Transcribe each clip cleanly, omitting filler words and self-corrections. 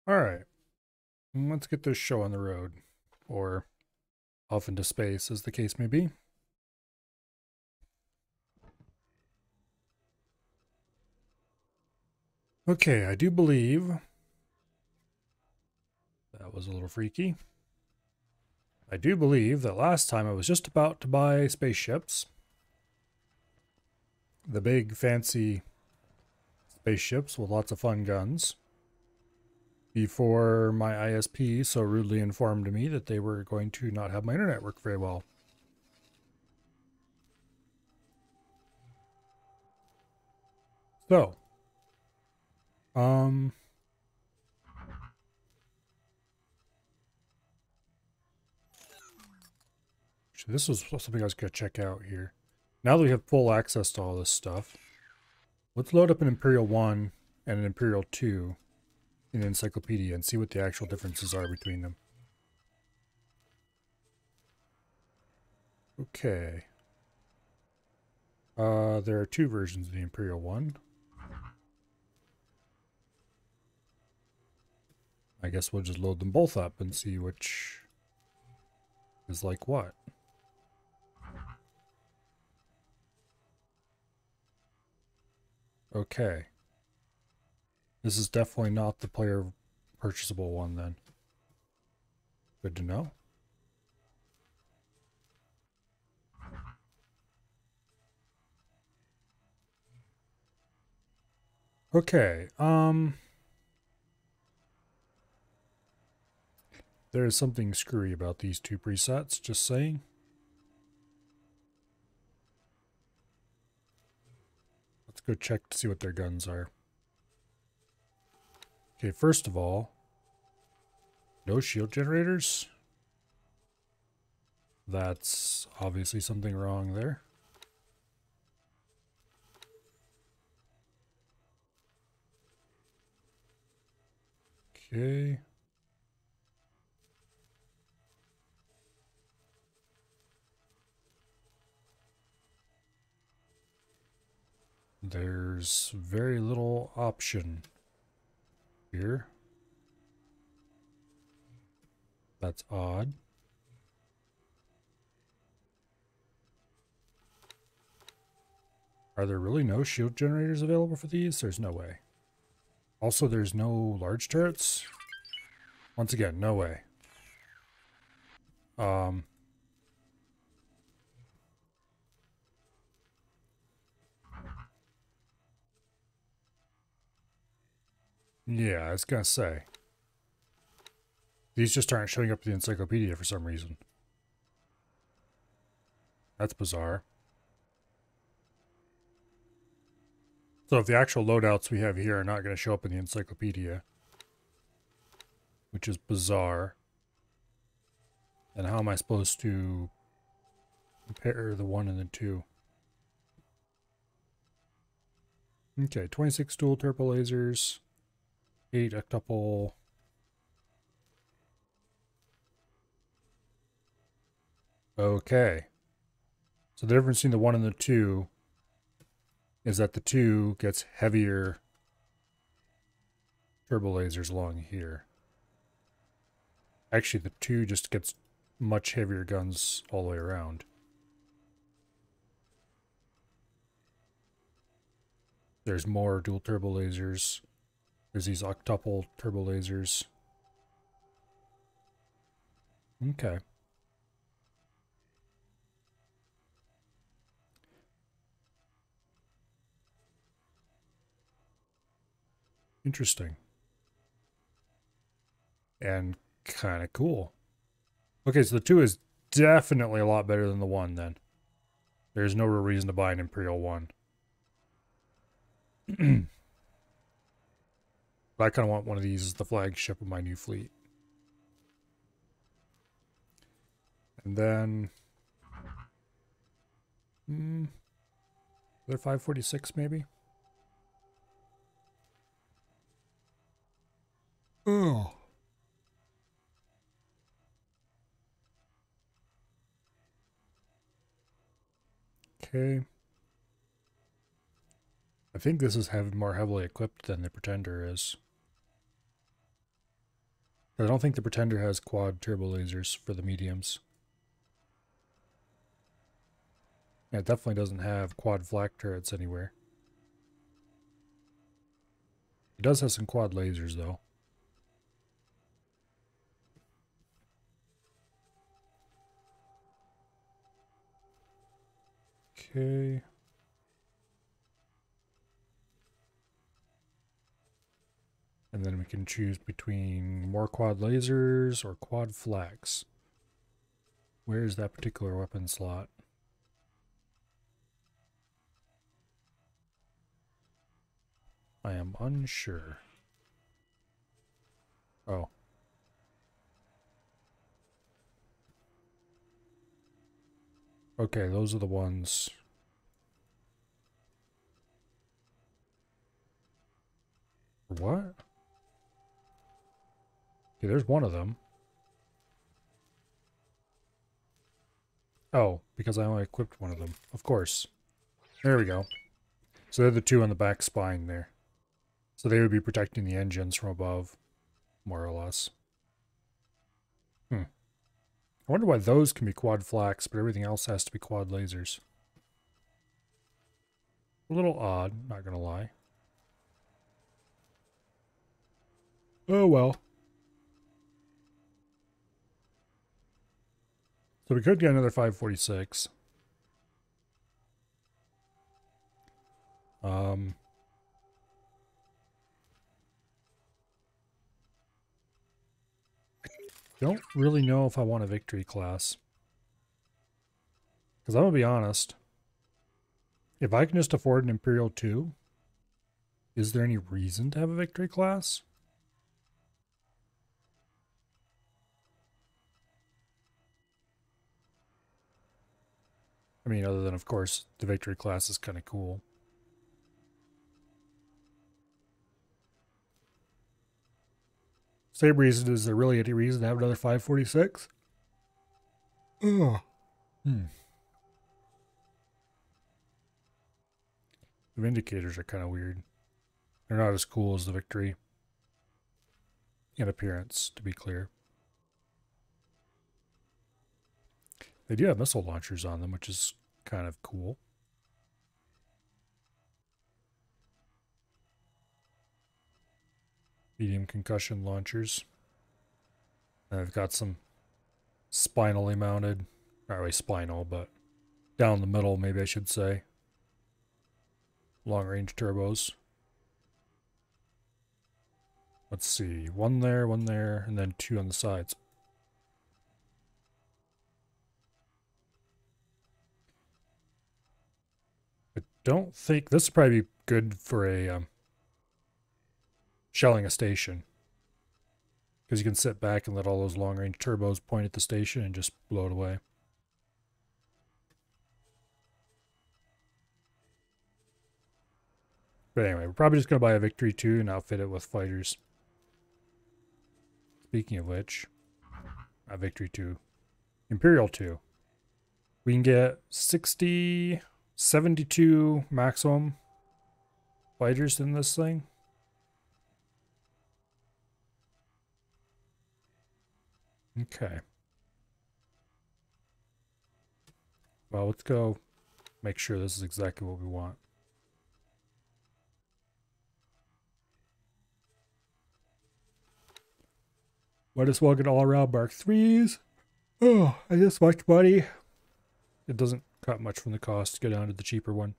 All right, let's get this show on the road, or off into space, as the case may be. Okay, I do believe that was a little freaky. I do believe that last time I was just about to buy spaceships. The big, fancy spaceships with lots of fun guns. Before my ISP so rudely informed me that they were going to not have my internet work very well. So, um, this was something I was going to check out here. Now that we have full access to all this stuff, let's load up an Imperial 1 and an Imperial 2 in the encyclopedia and see what the actual differences are between them. Okay. There are two versions of the Imperial 1. I guess we'll just load them both up and see which is like what. Okay. This is definitely not the player purchasable one then. Good to know. Okay, there is something screwy about these two presets, just saying. Let's go check to see what their guns are. Okay, first of all, no shield generators. That's obviously something wrong there. Okay. There's very little option here. That's odd. Are there really no shield generators available for these? There's no way. Also, there's no large turrets. Once again, no way. Yeah, I was gonna say. These just aren't showing up in the encyclopedia for some reason. That's bizarre. So if the actual loadouts we have here are not going to show up in the encyclopedia, which is bizarre, then how am I supposed to compare the 1 and the 2? Okay, 26 dual turbo lasers, 8 octuple. Okay. So the difference between the 1 and the 2 is that the 2 gets heavier turbo lasers along here. Actually, the 2 just gets much heavier guns all the way around. There's more dual turbo lasers. There's these octuple turbo lasers. Okay. Interesting. And kind of cool. Okay, so the 2 is definitely a lot better than the 1 then. There's no real reason to buy an Imperial 1. But I kind of want one of these as the flagship of my new fleet. And then... they're 546 maybe? Oh. Okay. I think this is more heavily equipped than the Pretender is. I don't think the Pretender has quad turbo lasers for the mediums. And it definitely doesn't have quad flak turrets anywhere. It does have some quad lasers though. Okay. And then we can choose between more quad lasers or quad flaks. Where is that particular weapon slot? I am unsure. Oh. Okay, those are the ones. What? Okay, there's one of them. Oh, because I only equipped one of them. Of course. There we go. So they're the two on the back spine there. So they would be protecting the engines from above, more or less. I wonder why those can be quad flaks, but everything else has to be quad lasers. A little odd, not gonna lie. Oh well. So we could get another 546. Don't really know if I want a victory class. Because I'm going to be honest. If I can just afford an Imperial 2, is there any reason to have a victory class? I mean, other than, of course, the victory class is kind of cool. Same reason, is there really any reason to have another 546? Oh. The Vindicators are kind of weird. They're not as cool as the Victory. In appearance, to be clear. They do have missile launchers on them, which is kind of cool. Medium concussion launchers. And they've got some spinally mounted, not really spinal, but down the middle, maybe I should say. Long range turbos. Let's see, one there, and then two on the sides. I don't think this would probably be good for a shelling a station. Because you can sit back and let all those long range turbos point at the station and just blow it away. But anyway, we're probably just going to buy a Victory 2 and outfit it with fighters. Speaking of which, a Victory 2. Imperial 2. We can get 60, 72 maximum fighters in this thing. Okay. Well, let's go make sure this is exactly what we want. Might as well get all around Mark 3s. Oh, I just much money. It doesn't cut much from the cost to go down to the cheaper one.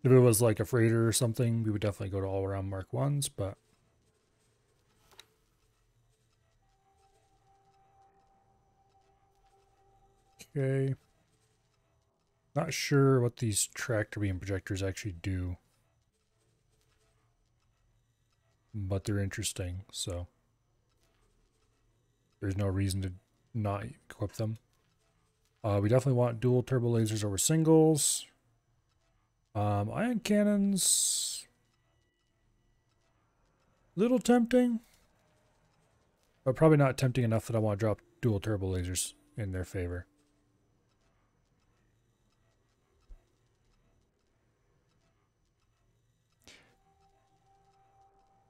If it was like a freighter or something, we would definitely go to all around Mark 1s, but okay. Not sure what these tractor beam projectors actually do, but they're interesting, so there's no reason to not equip them. We definitely want dual turbo lasers over singles. Ion cannons, little tempting, but probably not tempting enough that I want to drop dual turbo lasers in their favor.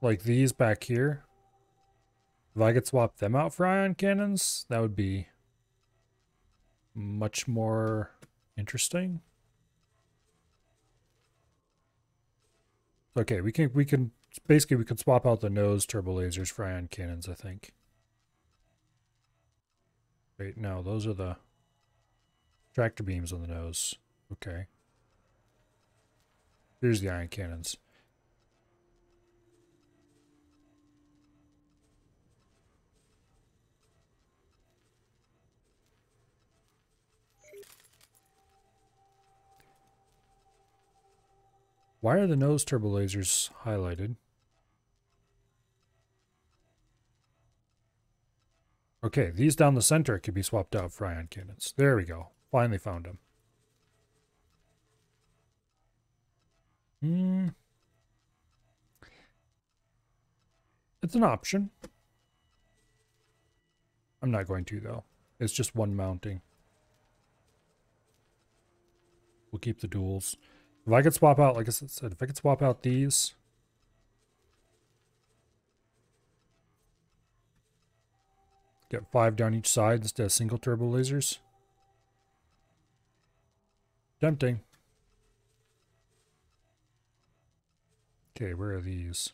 like these back here, if I could swap them out for ion cannons, that would be much more interesting. Okay, we can basically we could swap out the nose turbo lasers for ion cannons, I think. Wait, no, those are the tractor beams on the nose. Okay. Here's the ion cannons. Why are the nose turbo lasers highlighted? Okay, these down the center could be swapped out for ion cannons. There we go. Finally found them. It's an option. I'm not going to, though. It's just one mounting. We'll keep the duals. If I could swap out, like I said, if I could swap out these. Get 5 down each side instead of single turbo lasers. Tempting. Okay, where are these?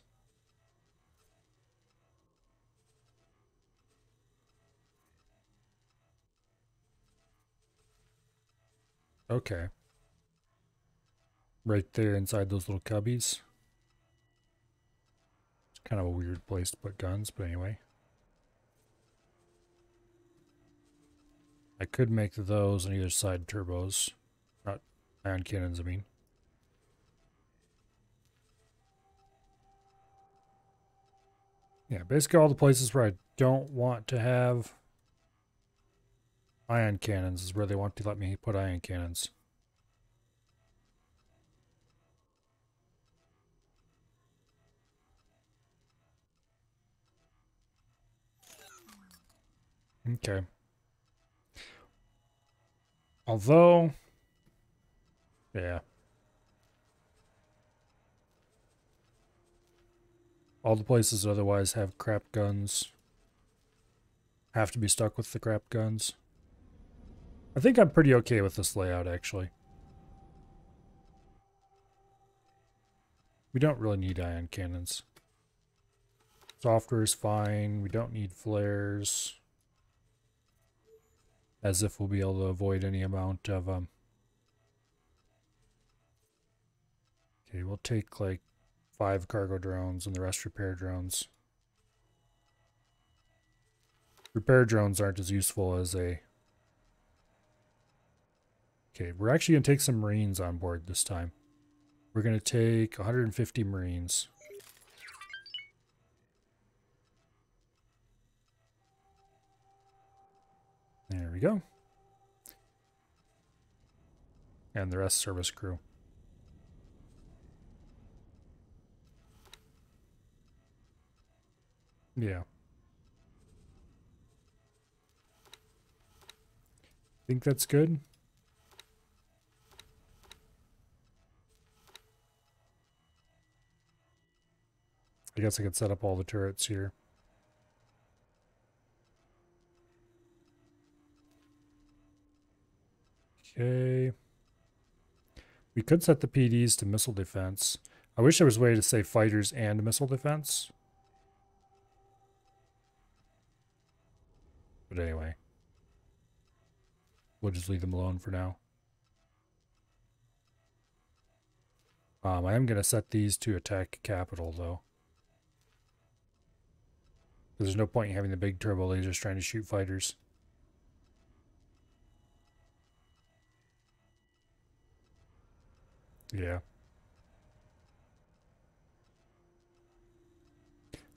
Okay. Right there inside those little cubbies. It's kind of a weird place to put guns, but anyway. I could make those on either side turbos. Not ion cannons, I mean. Yeah, basically all the places where I don't want to have ion cannons is where they want to let me put ion cannons. Okay. Although, yeah. All the places that otherwise have crap guns have to be stuck with the crap guns. I think I'm pretty okay with this layout, actually. We don't really need ion cannons. Software is fine. We don't need flares. As if we'll be able to avoid any amount of, Okay, we'll take, like, 5 cargo drones and the rest repair drones. Repair drones aren't as useful as a... Okay, we're actually going to take some Marines on board this time. We're going to take 150 Marines. There we go. And the rest service crew. Yeah. Think that's good? I guess I could set up all the turrets here. Okay. We could set the PDs to missile defense. I wish there was a way to say fighters and missile defense. But anyway. We'll just leave them alone for now. I am going to set these to attack capital, though. There's no point in having the big turbo lasers trying to shoot fighters. Yeah.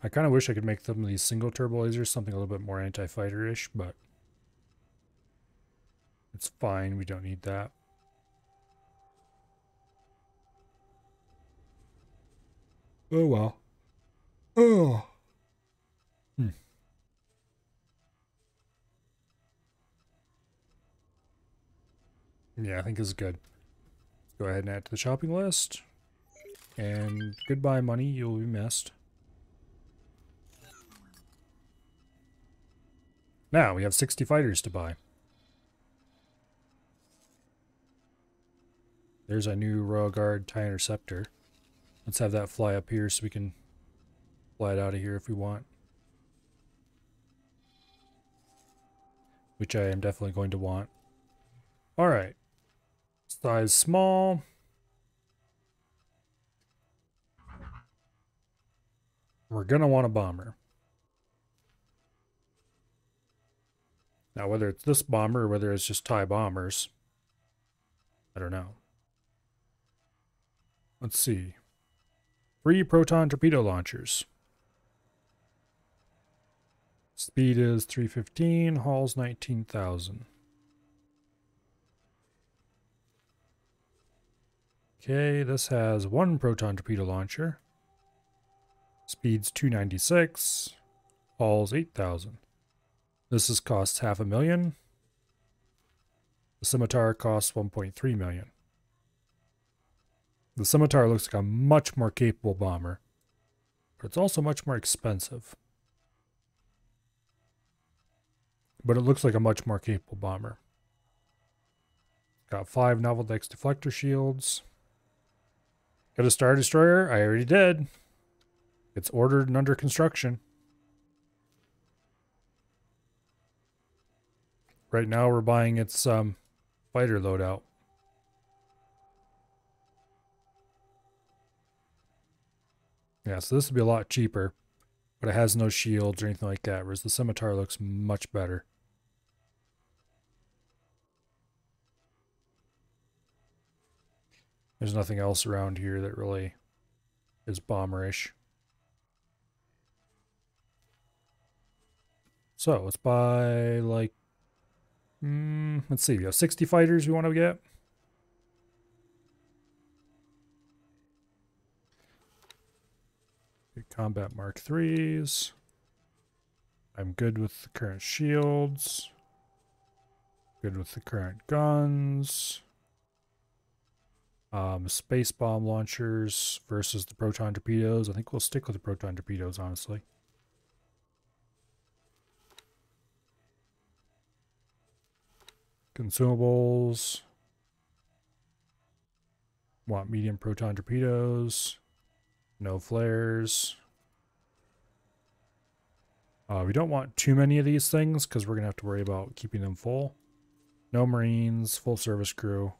I kind of wish I could make some of these single turbo lasers something a little bit more anti-fighter-ish, but it's fine. We don't need that. Oh, well. Oh. Yeah, I think this is good. Let's go ahead and add to the shopping list. And goodbye, money. You'll be missed. Now we have 60 fighters to buy. There's our new Royal Guard TIE Interceptor. Let's have that fly up here so we can fly it out of here if we want. Which I am definitely going to want. Alright. Size small. We're going to want a bomber. Now, whether it's this bomber or whether it's just TIE bombers, I don't know. Let's see. 3 proton torpedo launchers. Speed is 315, hauls 19,000. Okay, this has 1 proton torpedo launcher. Speed's 296, hauls 8,000. This costs $500,000. The Scimitar costs 1.3 million. The Scimitar looks like a much more capable bomber, but it's also much more expensive. But it looks like a much more capable bomber. Got 5 Novel Dex deflector shields. Got a Star Destroyer? I already did. It's ordered and under construction. Right now we're buying its fighter loadout. Yeah, so this would be a lot cheaper, but it has no shields or anything like that, whereas the Scimitar looks much better. There's nothing else around here that really is bomberish. So let's buy like, let's see, we have 60 fighters we want to get. Combat Mark IIIs. I'm good with the current shields. Good with the current guns. Space bomb launchers versus the proton torpedoes. I think we'll stick with the proton torpedoes, honestly. Consumables. Want medium proton torpedoes. No flares. We don't want too many of these things because we're going to have to worry about keeping them full. No Marines, full service crew.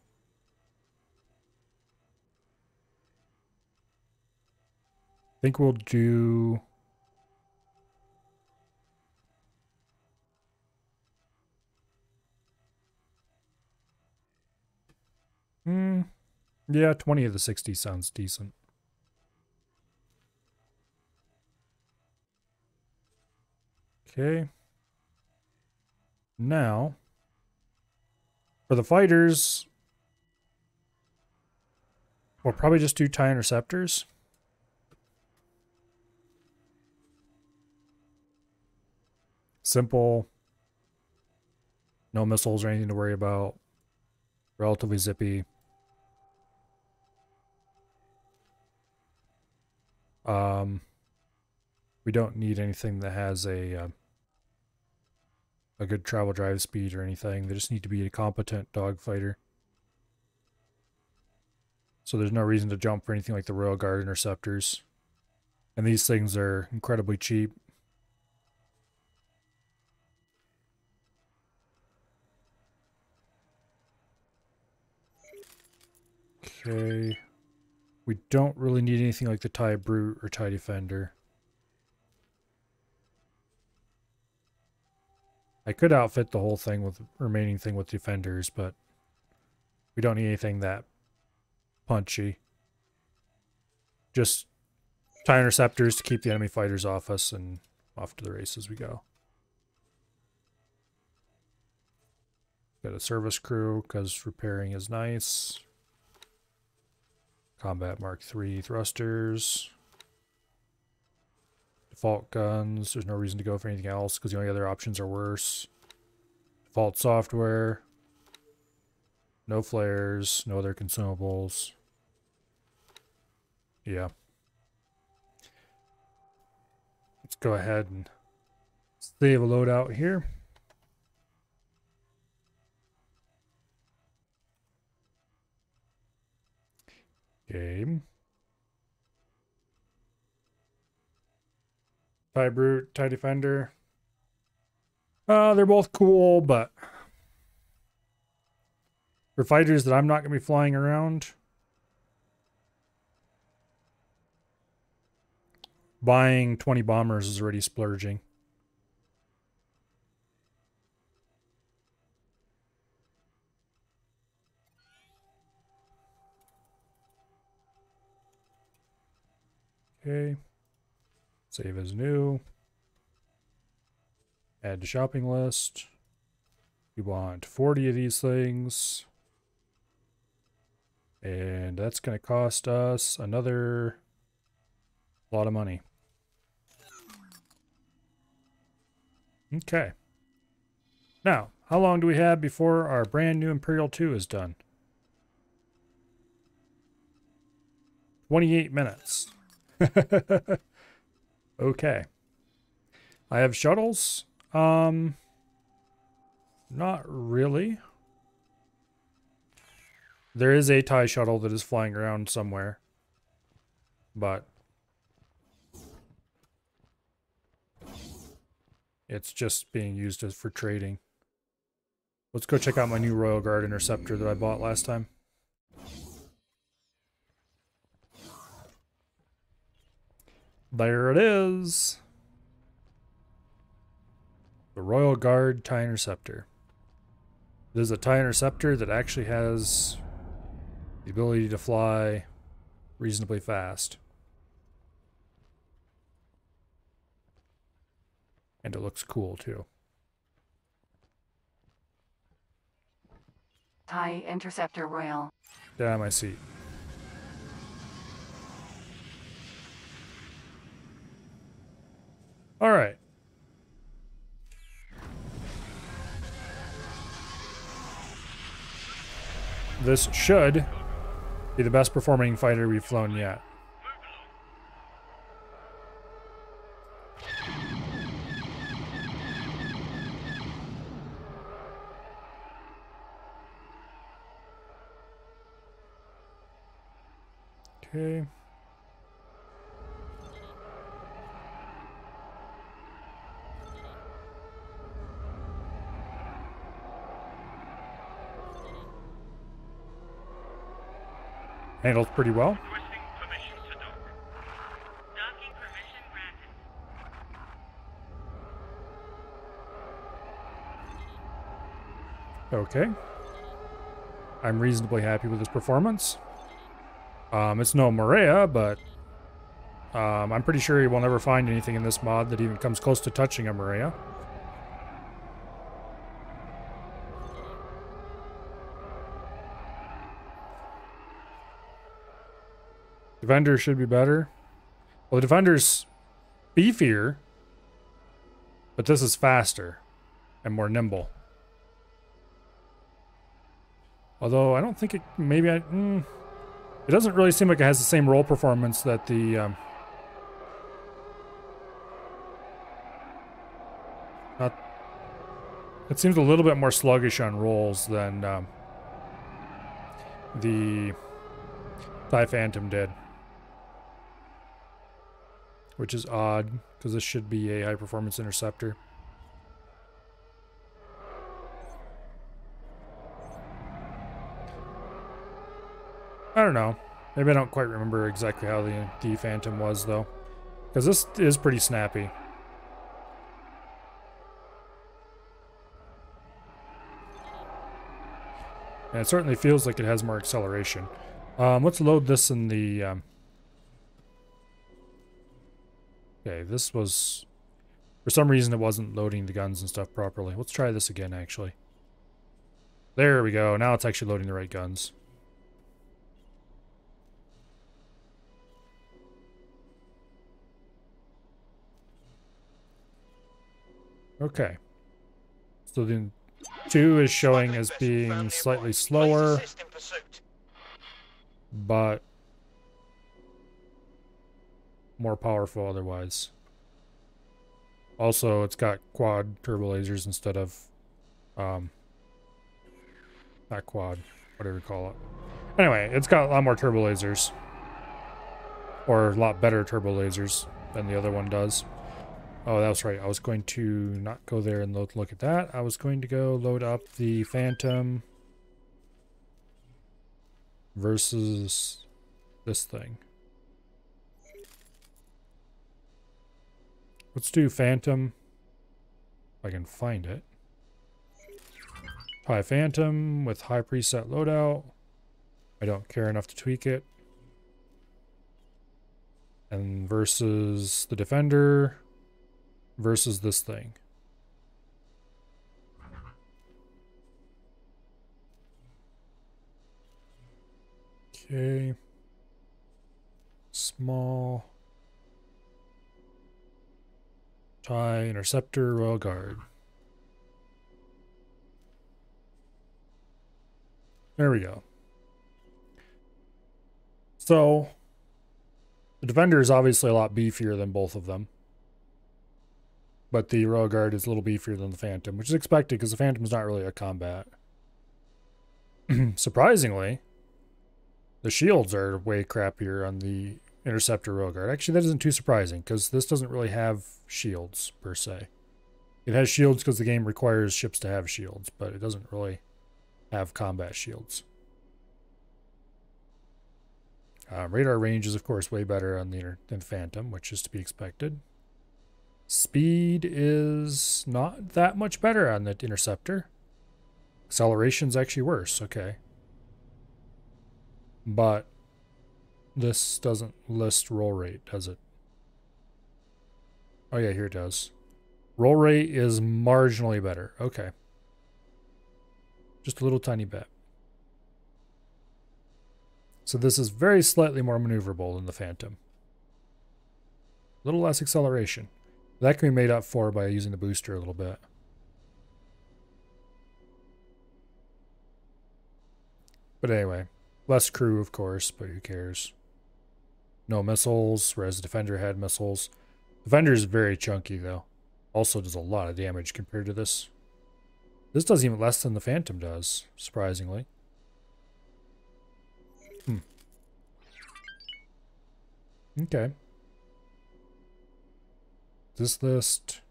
I think we'll do... yeah, 20 of the 60 sounds decent. Okay. Now, for the fighters, we'll probably just do TIE Interceptors. Simple. No missiles or anything to worry about. Relatively zippy. We don't need anything that has a good travel drive speed or anything. They just need to be a competent dogfighter. So there's no reason to jump for anything like the Royal Guard Interceptors. And these things are incredibly cheap. Okay. We don't really need anything like the TIE Brute or TIE Defender. I could outfit the whole thing with remaining thing with Defenders, but we don't need anything that punchy. Just TIE Interceptors to keep the enemy fighters off us, and off to the races we go. Got a service crew because repairing is nice. Combat Mark III thrusters. Default guns. There's no reason to go for anything else because the only other options are worse. Default software. No flares. No other consumables. Yeah. Let's go ahead and save a loadout here. Game. TIE Brute, TIE Defender. They're both cool, but for fighters that I'm not going to be flying around, buying 20 bombers is already splurging. Okay. Save as new. Add to shopping list. We want 40 of these things. And that's going to cost us another lot of money. Okay. Now, how long do we have before our brand new Imperial 2 is done? 28 minutes. Okay. I have shuttles. Not really. There is a TIE shuttle that is flying around somewhere. But it's just being used for trading. Let's go check out my new Royal Guard Interceptor that I bought last time. There it is. The Royal Guard TIE Interceptor. It is a TIE Interceptor that actually has the ability to fly reasonably fast. And it looks cool too. TIE Interceptor Royal. Down my seat. All right. This should be the best performing fighter we've flown yet. Okay. Handles pretty well. Okay. I'm reasonably happy with his performance. It's no Maria, but I'm pretty sure you will never find anything in this mod that even comes close to touching a Maria. Defender should be better. Well, the Defender's beefier, but this is faster and more nimble. Although I don't think it, maybe it doesn't really seem like it has the same roll performance that the it seems a little bit more sluggish on rolls than the TIE Phantom did. Which is odd, because this should be a high-performance interceptor. I don't know. Maybe I don't quite remember exactly how the Phantom was, though. Because this is pretty snappy. And it certainly feels like it has more acceleration. Let's load this in the... Okay, this was... For some reason it wasn't loading the guns and stuff properly. Let's try this again, actually. There we go. Now it's actually loading the right guns. Okay. So the 2 is showing as being slightly slower, but more powerful otherwise. Also, it's got quad turbo lasers instead of not quad, whatever you call it. Anyway, it's got a lot more turbo lasers. Or a lot better turbo lasers than the other one does. Oh, that was right. I was going to not go there and look at that. I was going to go load up the Phantom versus this thing. Let's do Phantom. If I can find it. High Phantom with high preset loadout. I don't care enough to tweak it. And versus the Defender versus this thing. Okay. Small. TIE, Interceptor, Royal Guard. There we go. So, the Defender is obviously a lot beefier than both of them. But the Royal Guard is a little beefier than the Phantom, which is expected because the Phantom is not really a combat. Surprisingly, the shields are way crappier on the Interceptor Royal Guard. Actually, that isn't too surprising because this doesn't really have shields per se. It has shields because the game requires ships to have shields, but it doesn't really have combat shields. Radar range is, of course, way better on than Phantom, which is to be expected. Speed is not that much better on the Interceptor. Acceleration's actually worse, okay. But this doesn't list roll rate, does it? Oh yeah, here it does. Roll rate is marginally better. Okay. Just a little tiny bit. So this is very slightly more maneuverable than the Phantom. A little less acceleration. That can be made up for by using the booster a little bit. But anyway, less crew, of course, but who cares? No missiles, whereas the Defender had missiles. Defender is very chunky, though. Also does a lot of damage compared to this. This does even less than the Phantom does, surprisingly. Okay. Does this list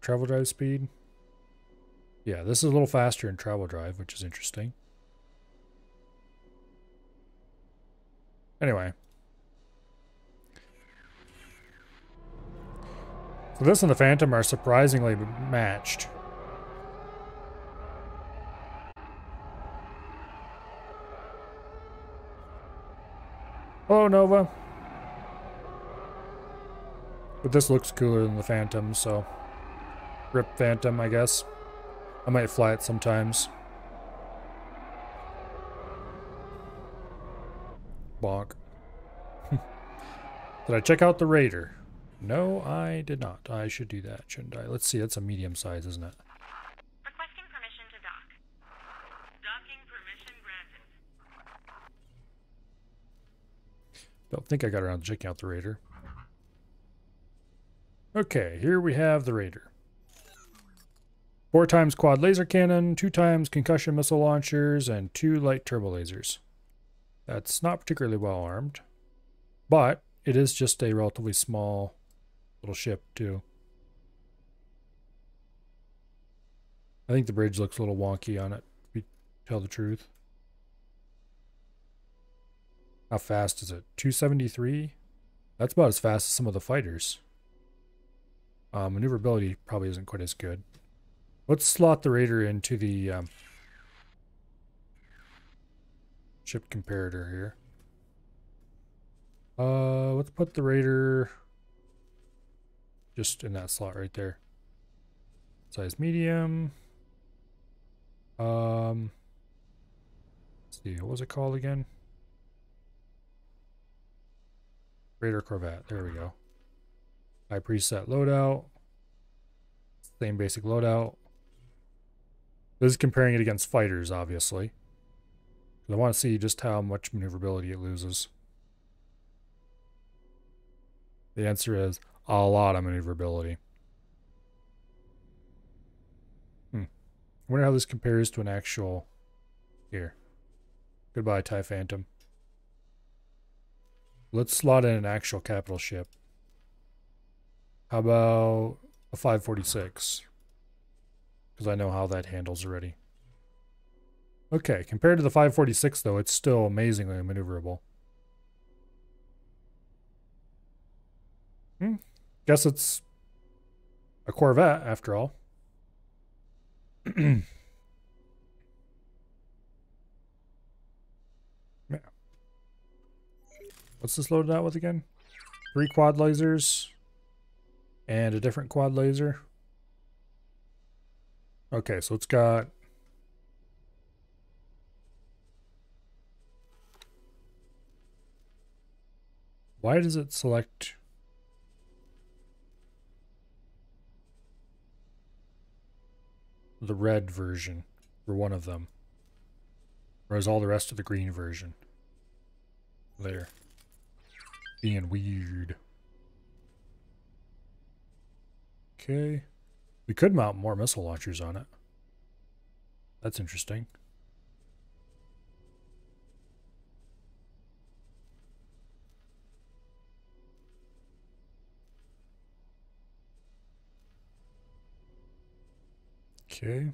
travel drive speed? Yeah, this is a little faster in travel drive, which is interesting. Anyway. So this and the Phantom are surprisingly matched. Hello, Nova. But this looks cooler than the Phantom, so rip Phantom, I guess. I might fly it sometimes. Bonk. Did I check out the Raider? No, I did not. I should do that, shouldn't I? Let's see, it's a medium size, isn't it? Requesting permission to dock. Docking permission granted. Don't think I got around to checking out the Raider. Okay, here we have the Raider. 4 times quad laser cannon, 2 times concussion missile launchers, and 2 light turbo lasers. That's not particularly well armed, but it is just a relatively small little ship too. I think the bridge looks a little wonky on it, to tell the truth. How fast is it? 273? That's about as fast as some of the fighters. Maneuverability probably isn't quite as good. Let's slot the Raider into the ship comparator here. Let's put the Raider just in that slot right there. Size medium. Let's see, what was it called again? Raider Corvette. There we go. High preset loadout. Same basic loadout. This is comparing it against fighters, obviously. I want to see just how much maneuverability it loses. The answer is a lot of maneuverability. I wonder how this compares to an actual... Here. Goodbye, TIE Phantom. Let's slot in an actual capital ship. How about a 546? Because I know how that handles already. Okay, compared to the 546 though, it's still amazingly maneuverable. Guess it's a Corvette after all. Yeah. What's this loaded out with again? 3 quad lasers and a different quad laser. Okay, so it's got why does it select the red version for one of them, whereas all the rest of the green version? There. Being weird. Okay. We could mount more missile launchers on it. That's interesting. Okay.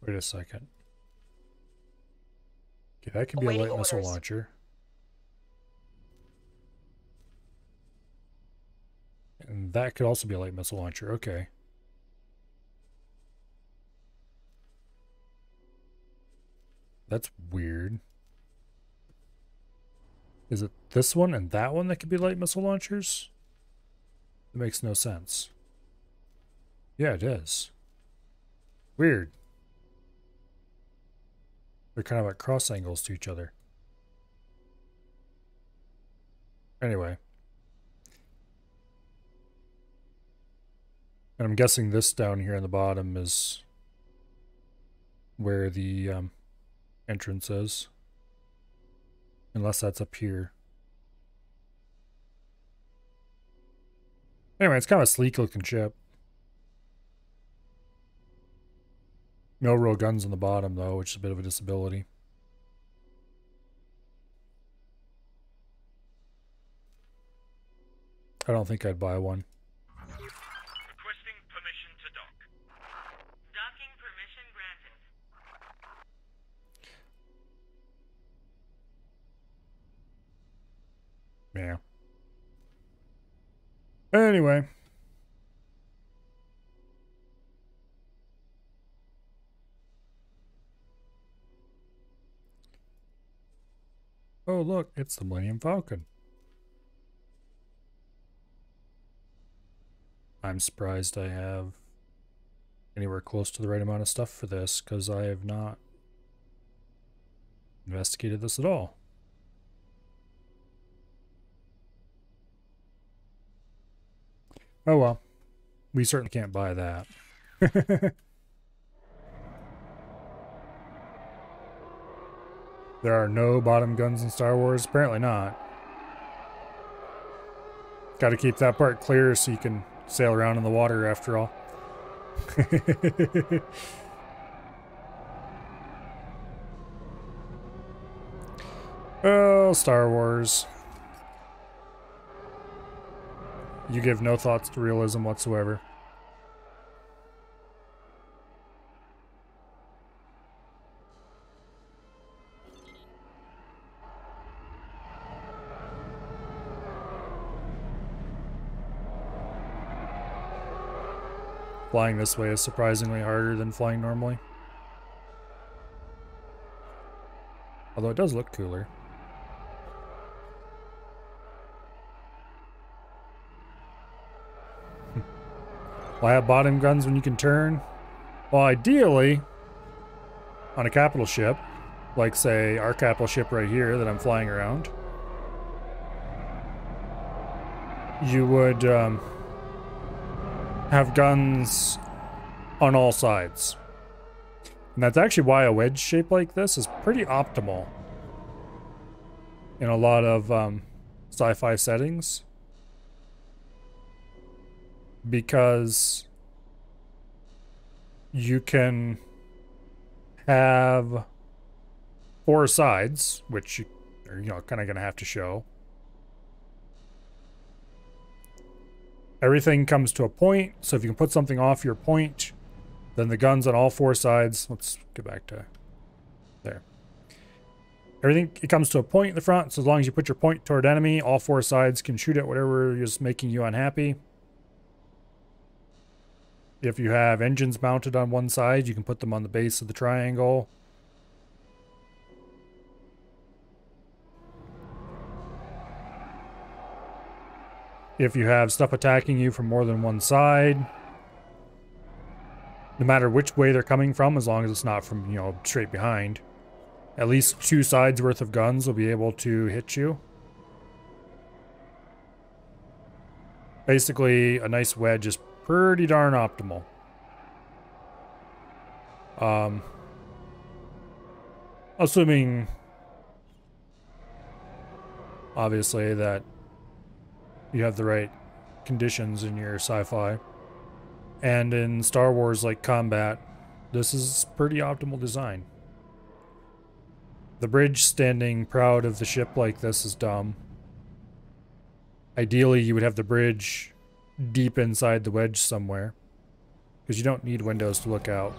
Wait a second. Okay, that could be a light missile launcher. And that could also be a light missile launcher. Okay. That's weird. Is it this one and that one that could be light missile launchers? It makes no sense. Yeah, it is. Weird. They're kind of at cross angles to each other. Anyway. And I'm guessing this down here on the bottom is where the entrance is. Unless that's up here. Anyway, it's kind of a sleek looking ship. No real guns on the bottom though, which is a bit of a disability. I don't think I'd buy one. Requesting permission to dock. Docking permission granted. Yeah. Anyway. Oh, look, it's the Millennium Falcon. I'm surprised I have anywhere close to the right amount of stuff for this, because I have not investigated this at all. Oh well, we certainly can't buy that. There are no bottom guns in Star Wars? Apparently not. Got to keep that part clear so you can sail around in the water after all. Oh, Star Wars. You give no thoughts to realism whatsoever. Flying this way is surprisingly harder than flying normally. Although it does look cooler. Why have bottom guns when you can turn? Well, ideally, on a capital ship, like say our capital ship right here that I'm flying around, you would have guns on all sides. And that's actually why a wedge shape like this is pretty optimal in a lot of sci-fi settings. Because you can have 4 sides, which you are, you know, kind of going to have to show. Everything comes to a point, so if you can put something off your point, then the guns on all 4 sides, let's get back to there. Everything, it comes to a point in the front, so as long as you put your point toward enemy, all 4 sides can shoot at whatever is making you unhappy. If you have engines mounted on one side, you can put them on the base of the triangle. If you have stuff attacking you from more than one side, no matter which way they're coming from, as long as it's not from, you know, straight behind, at least 2 sides worth of guns will be able to hit you. Basically, a nice wedge is pretty darn optimal. Assuming, obviously, that you have the right conditions in your sci-fi. And in Star Wars like combat, this is pretty optimal design. The bridge standing proud of the ship like this is dumb. Ideally, you would have the bridge deep inside the wedge somewhere, because you don't need windows to look out.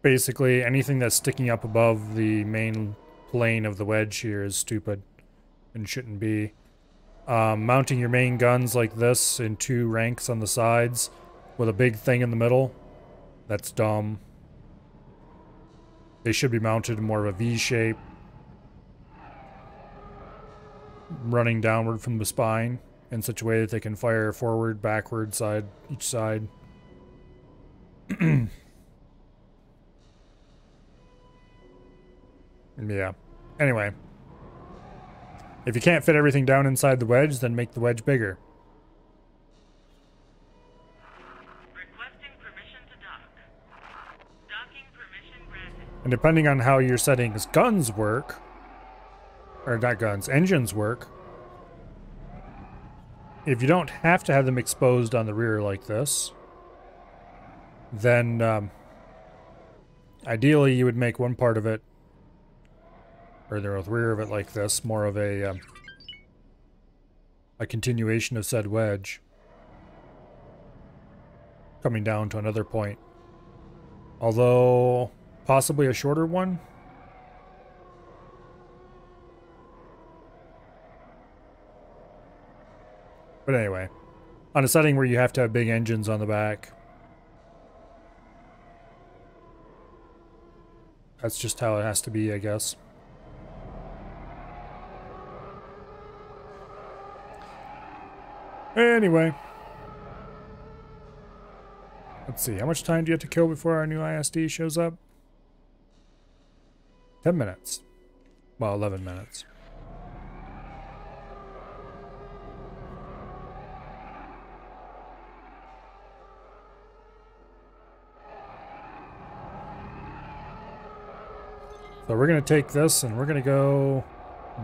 Basically, anything that's sticking up above the main plane of the wedge here is stupid and shouldn't be. Mounting your main guns like this in 2 ranks on the sides with a big thing in the middle, that's dumb. They should be mounted in more of a V shape, running downward from the spine in such a way that they can fire forward, backward, side, each side. Yeah. Anyway. If you can't fit everything down inside the wedge, then make the wedge bigger. Requesting permission to dock. Docking permission granted. And depending on how your settings guns work, or not guns, engines work, if you don't have to have them exposed on the rear like this, then ideally you would make one part of it, or the rear of it like this, more of a continuation of said wedge, coming down to another point. Although, possibly a shorter one. But anyway, on a setting where you have to have big engines on the back, that's just how it has to be, I guess. Anyway. Let's see, how much time do you have to kill before our new ISD shows up? 10 minutes. Well, 11 minutes. So we're going to take this and we're going to go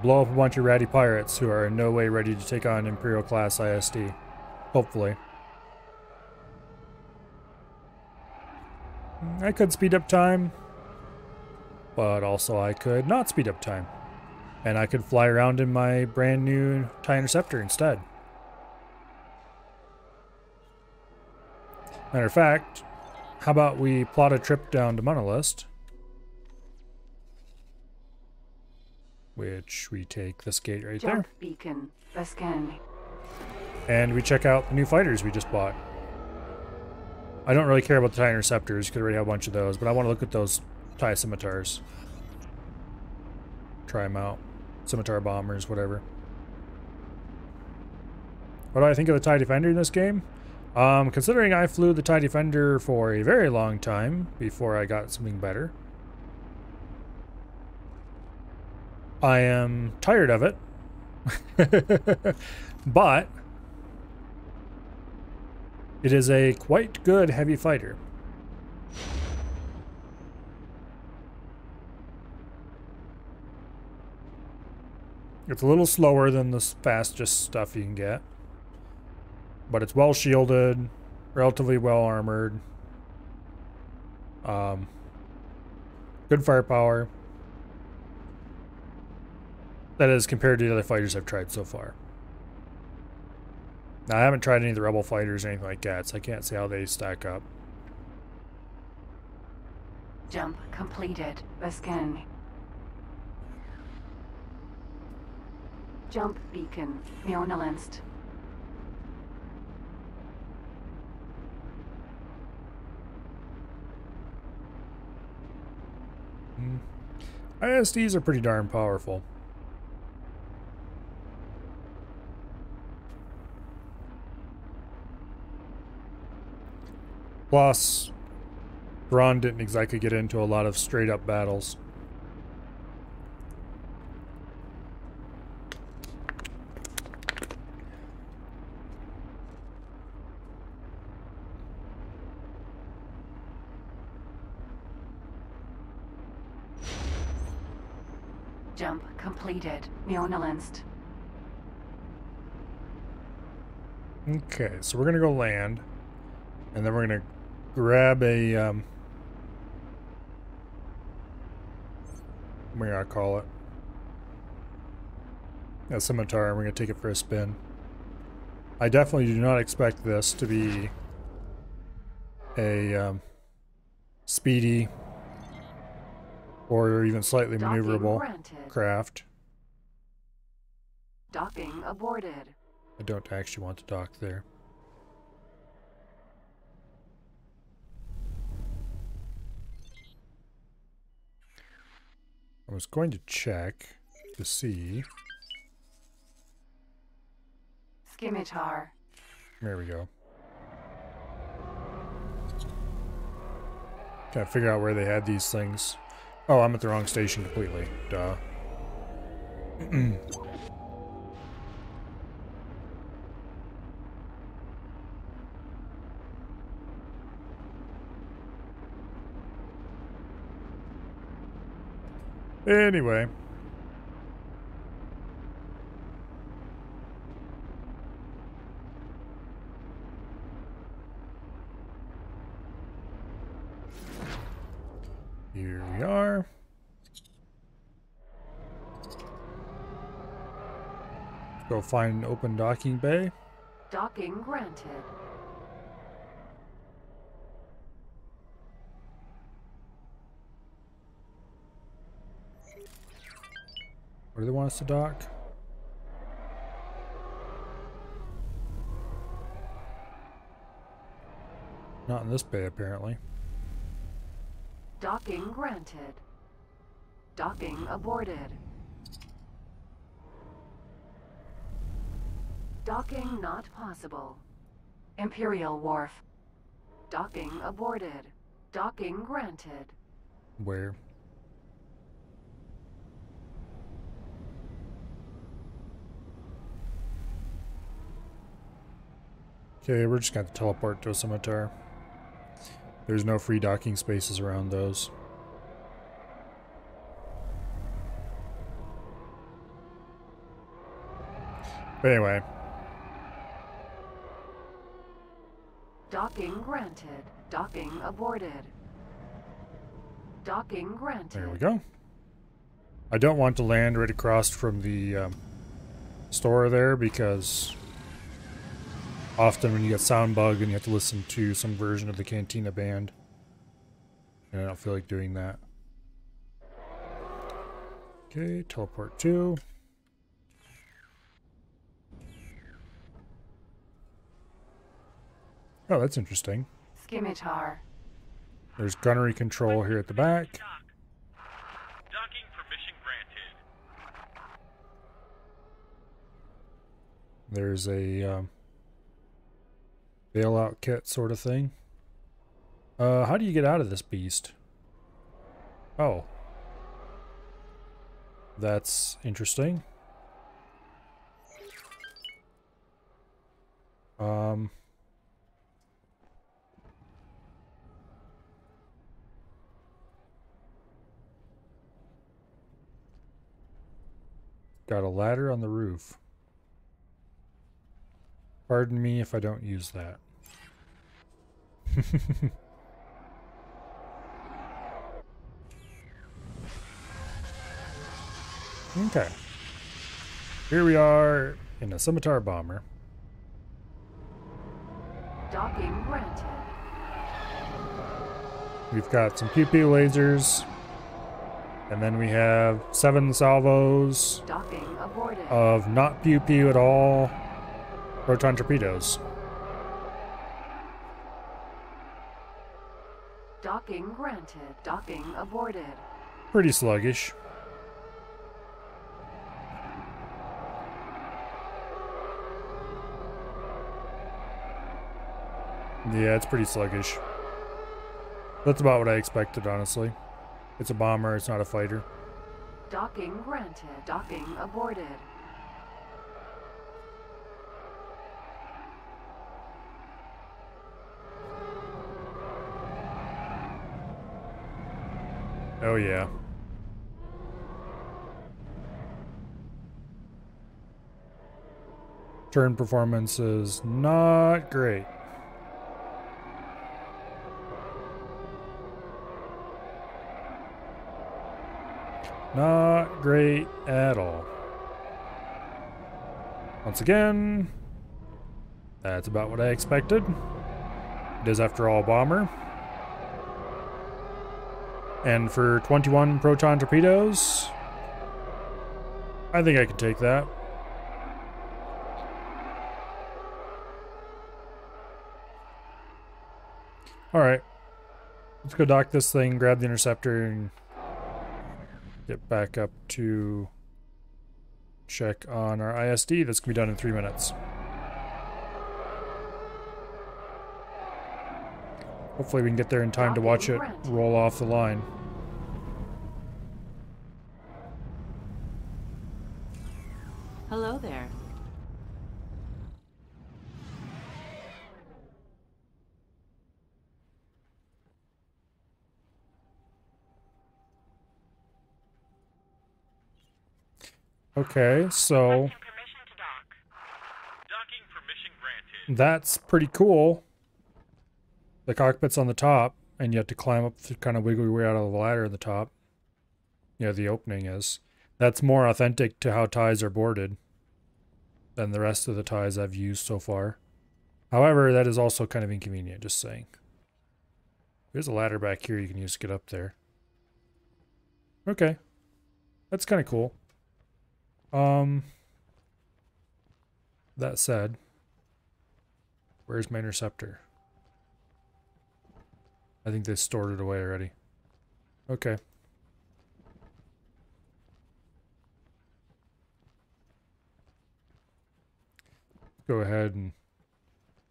blow up a bunch of ratty pirates who are in no way ready to take on Imperial class ISD. Hopefully. I could speed up time, but also I could not speed up time. And I could fly around in my brand new TIE Interceptor instead. Matter of fact, how about we plot a trip down to Monolist, which we take this gate right there. Jump beacon. Bascan. And we check out the new fighters we just bought. I don't really care about the TIE Interceptors, because I already have a bunch of those, but I want to look at those TIE Scimitars. Try them out. Scimitar Bombers, whatever. What do I think of the TIE Defender in this game? Considering I flew the TIE Defender for a very long time before I got something better, I am tired of it. But it is a quite good heavy fighter. I It's a little slower than the fastest stuff you can get. But it's well shielded, relatively well armored. Good firepower. That is, compared to the other fighters I've tried so far. Now, I haven't tried any of the Rebel fighters or anything like that, so I can't say how they stack up. Jump completed. Baskin. Jump beacon. Mjolnirlist. ISDs are pretty darn powerful. Plus, Thrawn didn't exactly get into a lot of straight-up battles. Jump completed. Mjolnirlist. Okay, so we're gonna go land, and then we're gonna grab a what do I call it? A scimitar, and we're gonna take it for a spin. I definitely do not expect this to be a speedy or even slightly Docking maneuverable granted. craft. Docking aborted. I don't actually want to dock there. I was going to check to see. Scimitar. There we go. Gotta figure out where they had these things. Oh, I'm at the wrong station completely. Duh. Anyway. Here we are. Go find an open docking bay. Docking granted. Where do they want us to dock? Not in this bay, apparently. Docking granted. Docking aborted. Docking not possible. Imperial Wharf. Docking aborted. Docking granted. Where? Okay, we're just gonna teleport to a scimitar. There's no free docking spaces around those. But anyway. Docking granted. Docking aborted. Docking granted. There we go. I don't want to land right across from the store there because often when you get sound bug and you have to listen to some version of the Cantina band, and I don't feel like doing that. Okay, teleport 2. Oh, that's interesting. Scimitar. There's gunnery control here at the back. Docking permission granted. There's a bailout kit sort of thing. How do you get out of this beast? Oh. That's interesting. got a ladder on the roof. Pardon me if I don't use that. Okay. Here we are in a scimitar bomber. Docking granted. We've got some pew-pew lasers. And then we have 7 salvos Docking aborted. of not pew-pew at all proton torpedoes. Docking granted. Docking aborted. Pretty sluggish. Yeah, it's pretty sluggish. That's about what I expected, honestly. It's a bomber, it's not a fighter. Docking granted. Docking aborted. Oh yeah. Turn performance is not great. Not great at all. Once again, that's about what I expected. It is, after all, a bomber. And for 21 proton torpedoes, I think I could take that. Alright. Let's go dock this thing, grab the interceptor, and get back up to check on our ISD. That's going to be done in 3 minutes. Hopefully we can get there in time to watch it roll off the line. Hello there. Okay, so Requesting permission to dock. Docking permission granted. that's pretty cool. The cockpit's on the top, and you have to climb up to kind of wiggle your way out of the ladder at the top. Yeah, the opening is. That's more authentic to how ties are boarded than the rest of the ties I've used so far. However, that is also kind of inconvenient, just saying. There's a ladder back here you can use to get up there. Okay. That's kind of cool. That said, where's my interceptor? I think they stored it away already. Okay. Go ahead and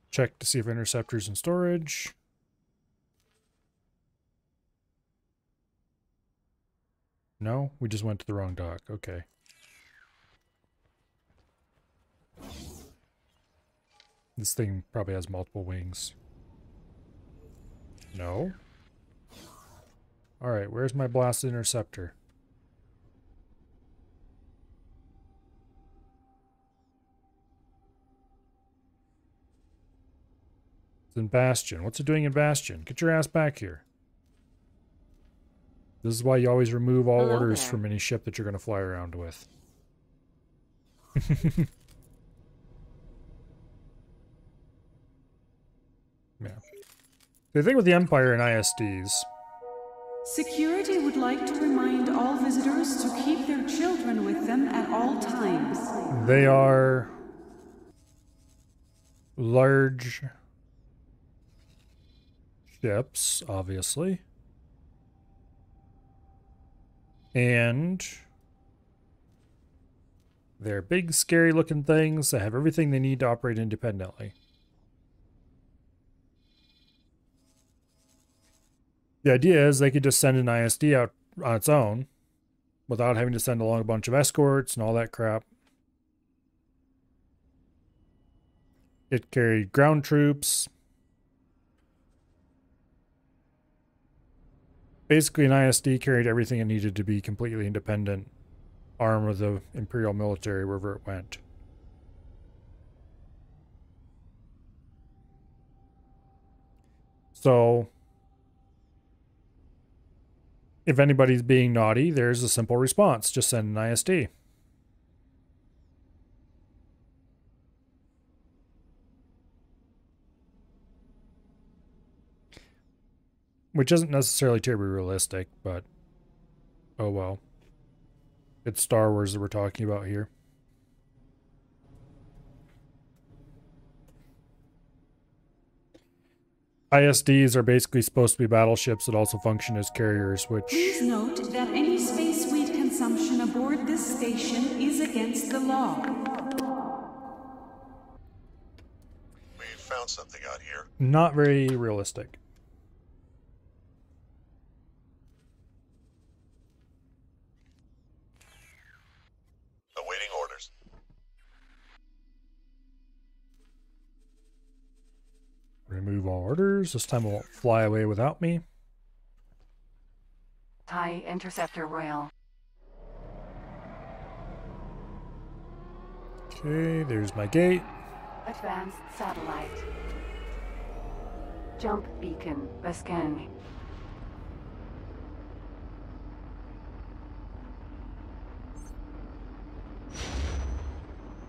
check to see if interceptor's in storage. No, we just went to the wrong dock. Okay. This thing probably has multiple wings. No. Alright, where's my blasted interceptor? It's in Bastion. What's it doing in Bastion? Get your ass back here. This is why you always remove all Hello orders there. from any ship that you're going to fly around with. Yeah. The thing with the Empire and ISDs, Security would like to remind all visitors to keep their children with them at all times. they are large ships, obviously. And they're big, scary looking things that have everything they need to operate independently. The idea is they could just send an ISD out on its own without having to send along a bunch of escorts and all that crap. It carried ground troops. Basically, an ISD carried everything it needed to be completely independent arm of the Imperial military wherever it went. So, if anybody's being naughty, there's a simple response. Just send an ISD. Which isn't necessarily terribly realistic, but oh well. It's Star Wars that we're talking about here. ISDs are basically supposed to be battleships that also function as carriers, which... Please note that any space weed consumption aboard this station is against the law. We found something out here. Not very realistic. Awaiting orders. Remove all orders. This time it won't fly away without me. TIE interceptor rail. Okay, there's my gate. Advanced satellite. Jump beacon. Basken.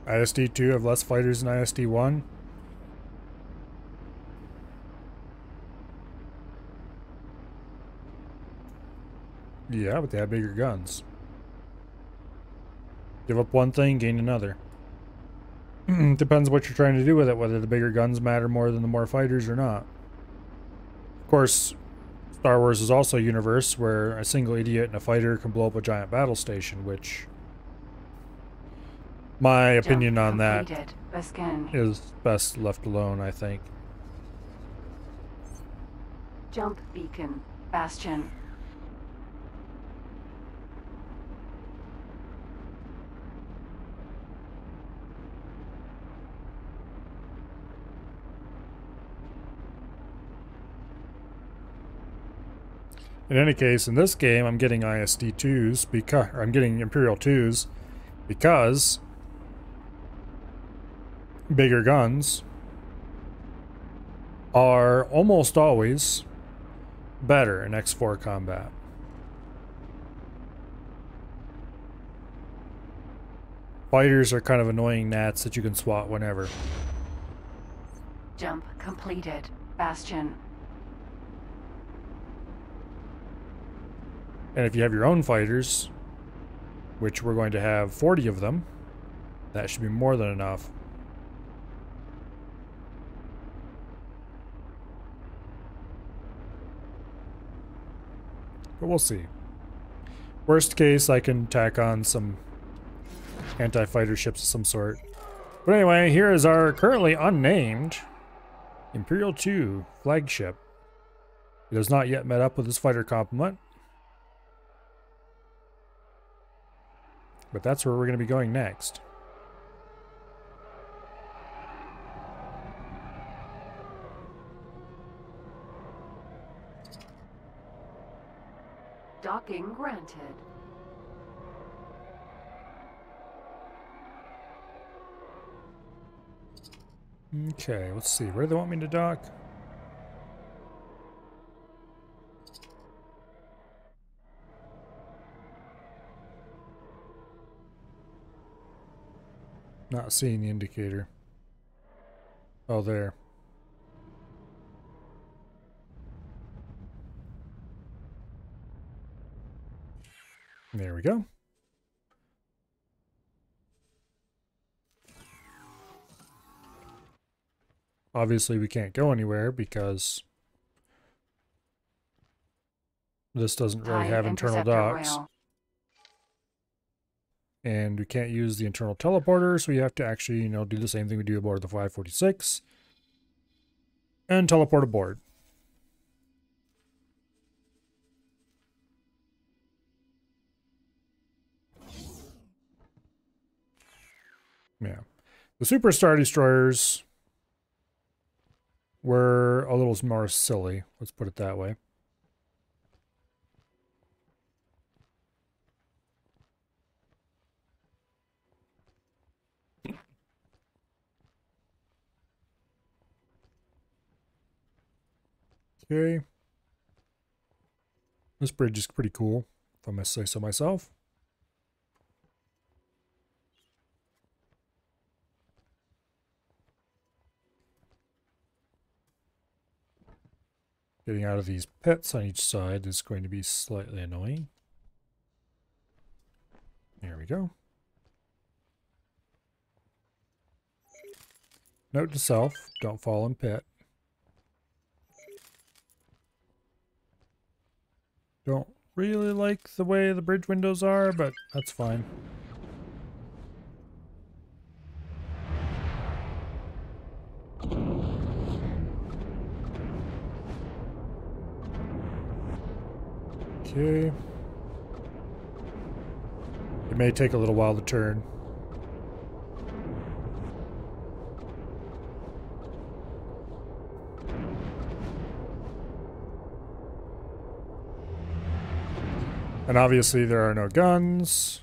ISD-2 have less fighters than ISD-1. Yeah, but they have bigger guns. Give up one thing, gain another. Depends what you're trying to do with it, whether the bigger guns matter more than the more fighters or not. Of course, Star Wars is also a universe where a single idiot and a fighter can blow up a giant battle station, which... my opinion on that Basken. is best left alone, I think. Jump beacon. Bastion. In any case, in this game, I'm getting ISD-2s because... or I'm getting Imperial 2s because bigger guns are almost always better in X4 combat. Fighters are kind of annoying gnats that you can swat whenever. Jump completed. Bastion. And if you have your own fighters, which we're going to have 40 of them, that should be more than enough. But we'll see. Worst case, I can tack on some anti-fighter ships of some sort. But anyway, here is our currently unnamed Imperial 2 flagship. It has not yet met up with its fighter complement. But that's where we're going to be going next. Docking granted. Okay, let's see. Where do they want me to dock? Not seeing the indicator. Oh, there. There we go. Obviously, we can't go anywhere because this doesn't really TIE have internal interceptor docks. rail. And we can't use the internal teleporter, so we have to actually, you know, do the same thing we do aboard the 546 and teleport aboard. Yeah. The Super Star Destroyers were a little more silly, let's put it that way. Okay. This bridge is pretty cool, if I must say so myself. Getting out of these pits on each side is going to be slightly annoying. There we go. Note to self, don't fall in pit. Don't really like the way the bridge windows are, but that's fine. Okay. It may take a little while to turn. And obviously there are no guns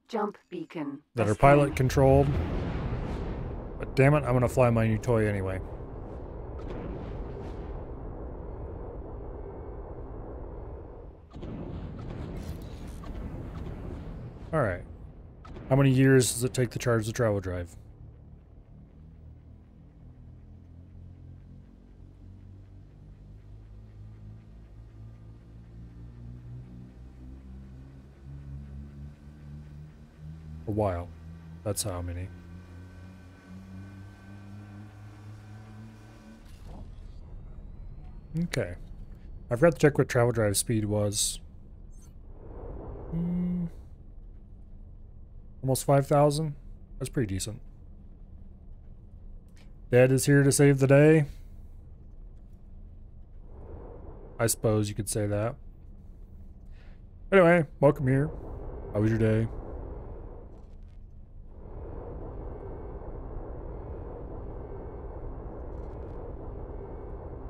Jump beacon. that are Escape. pilot controlled. But damn it, I'm gonna fly my new toy anyway. Alright. How many years does it take to charge the travel drive? A while. That's how many. Okay. I forgot to check what travel drive speed was. Almost 5,000? That's pretty decent. Dad is here to save the day. I suppose you could say that. Anyway, welcome here. How was your day?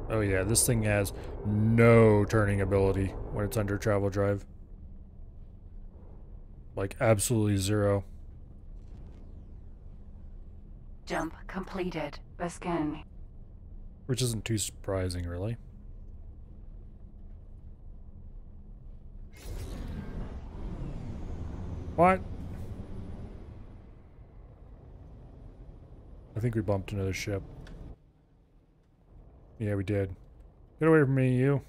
Oh yeah, this thing has no turning ability when it's under travel drive. Like absolutely zero. Jump completed. Baskin. Which isn't too surprising, really. What? I think we bumped another ship. Yeah, we did. Get away from me, you. What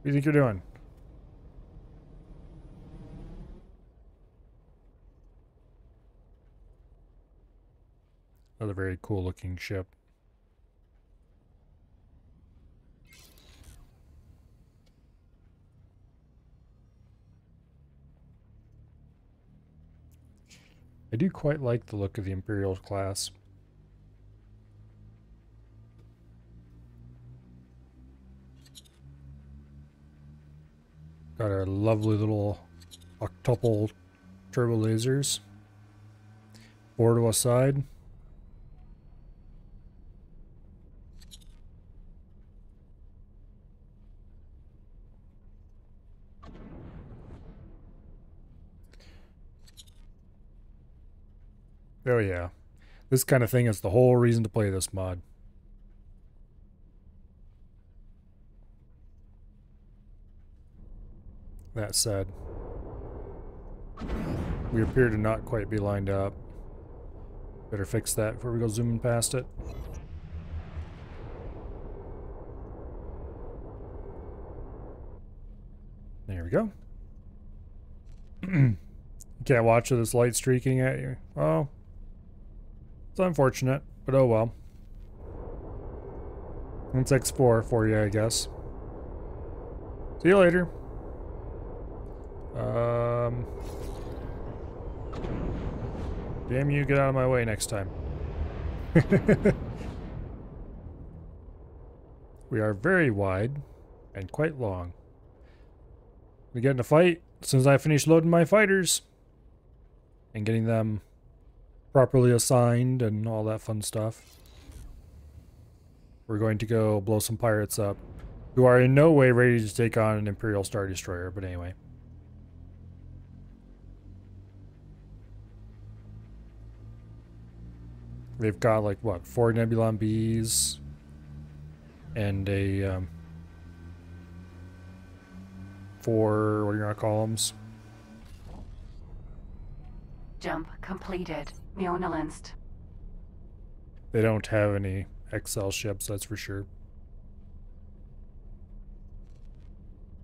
do you think you're doing? Another very cool looking ship. I do quite like the look of the Imperial class. Got our lovely little octuple turbo lasers. 4 to a side. Oh yeah. This kind of thing is the whole reason to play this mod. That said, we appear to not quite be lined up. Better fix that before we go zooming past it. There we go. You can't watch this light streaking at you. Oh. It's unfortunate, but oh well. That's X4 for you, I guess. See you later. Damn you, get out of my way next time. We are very wide and quite long. We get in a fight as soon as I finish loading my fighters and getting them properly assigned and all that fun stuff. We're going to go blow some pirates up who are in no way ready to take on an Imperial Star Destroyer, but anyway. They've got like what, 4 Nebulon Bs, and a 4, what do you want to call them? Jump completed. Mjolnirlinst. They don't have any XL ships, that's for sure.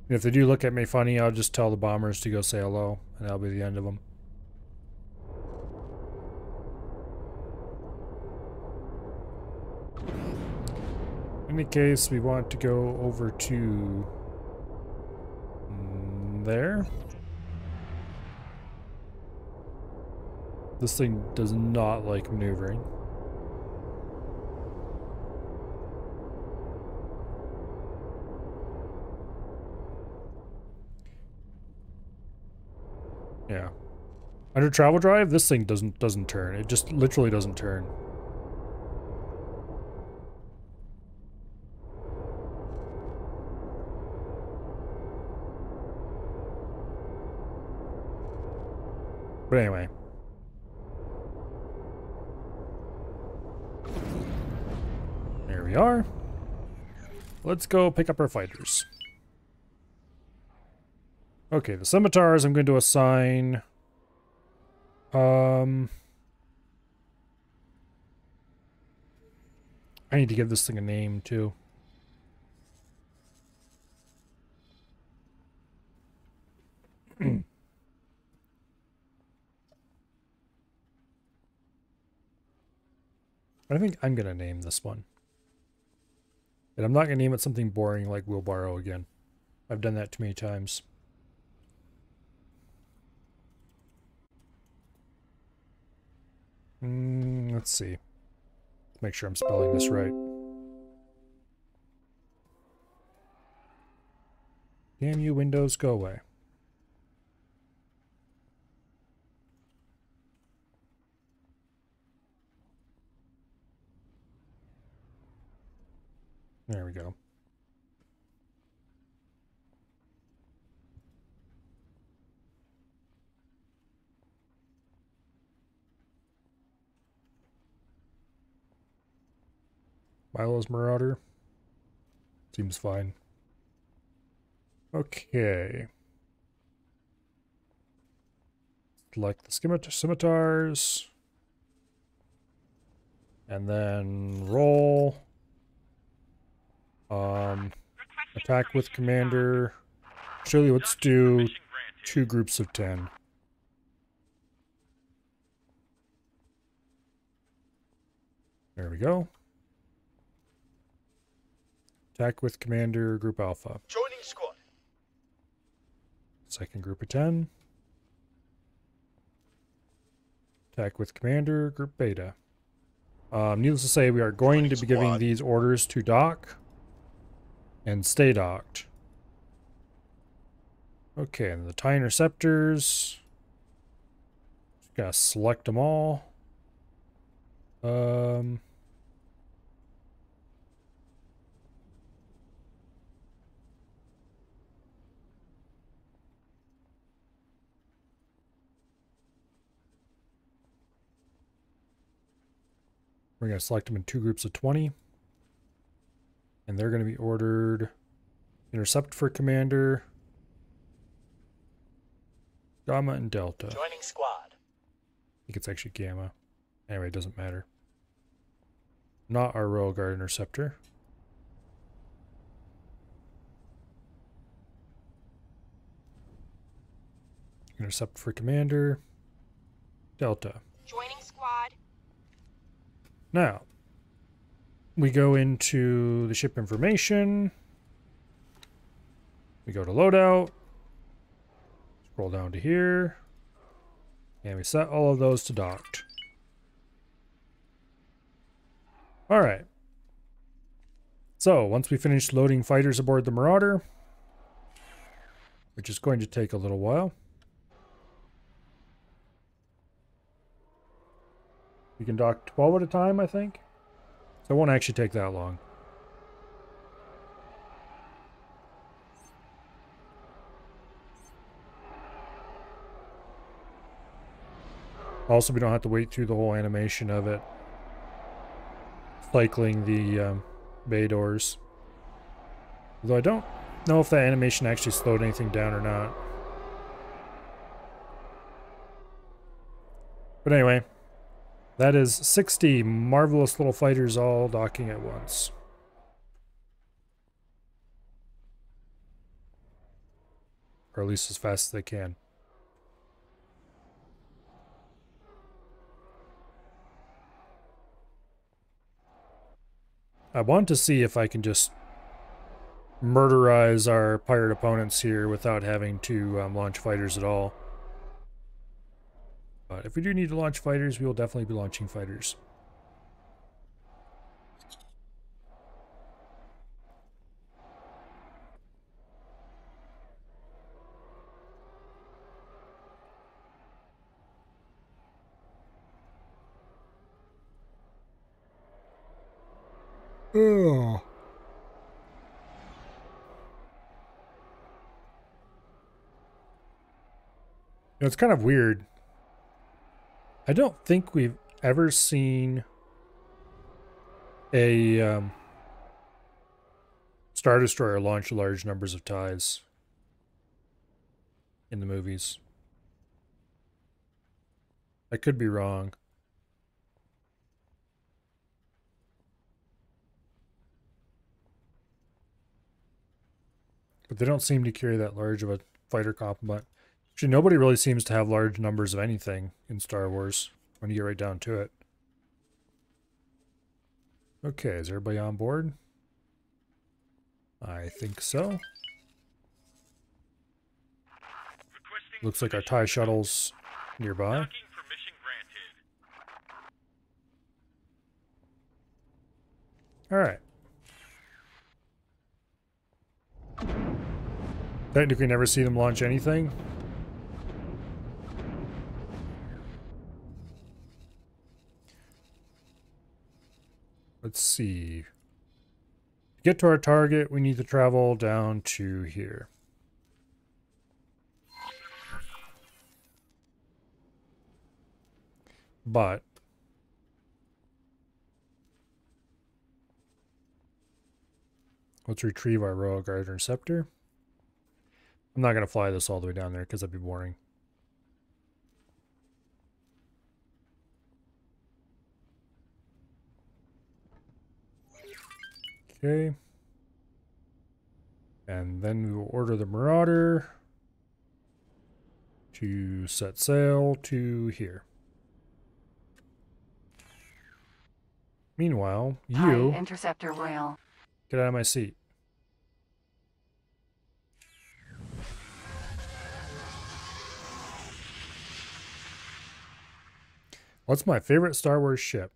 And if they do look at me funny, I'll just tell the bombers to go say hello, and that'll be the end of them. In any case, we want to go over to there. This thing does not like maneuvering. Yeah. Under travel drive, this thing doesn't turn. It just literally doesn't turn. But anyway. There we are. Let's go pick up our fighters. Okay, the scimitars I'm going to assign... I need to give this thing a name, too. I think I'm going to name this one. And I'm not going to name it something boring like wheelbarrow again. I've done that too many times. Let's see. Make sure I'm spelling this right. Damn you, Windows, go away. There we go. Milo's Marauder. Seems fine. Okay. Select the scimitars. And then roll. Attack with commander. Surely let's do 2 groups of 10. There we go. Attack with commander, group alpha. Joining squad. Second group of 10. Attack with commander, group beta. Needless to say, we are going to be giving these orders to dock and stay docked. Okay, and the TIE interceptors. Just gotta select them all. We're going to select them in 2 groups of 20. And they're going to be ordered intercept for commander, Gamma and Delta. Joining squad. I think it's actually Gamma. Anyway, it doesn't matter. Not our Royal Guard interceptor. Intercept for commander, Delta. Joining squad. Now, we go into the ship information. We go to loadout. Scroll down to here. And we set all of those to docked. Alright. So, once we finish loading fighters aboard the Marauder, which is going to take a little while, you can dock 12 at a time, I think. So it won't actually take that long. Also, we don't have to wait through the whole animation of it cycling the bay doors. Although I don't know if that animation actually slowed anything down or not. But anyway, that is 60 marvelous little fighters all docking at once. Or at least as fast as they can. I want to see if I can just murderize our pirate opponents here without having to launch fighters at all. But if we do need to launch fighters, we will definitely be launching fighters. Oh. It's kind of weird. I don't think we've ever seen a Star Destroyer launch large numbers of TIEs in the movies. I could be wrong. But they don't seem to carry that large of a fighter complement. Actually, nobody really seems to have large numbers of anything in Star Wars when you get right down to it. Okay, is everybody on board? I think so. Looks like our TIE shuttle's nearby. Docking permission granted. Alright. Technically never see them launch anything. Let's see. To get to our target, we need to travel down to here. But let's retrieve our Royal Guard Interceptor. I'm not going to fly this all the way down there because that'd be boring. Okay. And then we will order the Marauder to set sail to here. Meanwhile, you TIE Interceptor Royal. get out of my seat. What's my favorite Star Wars ship?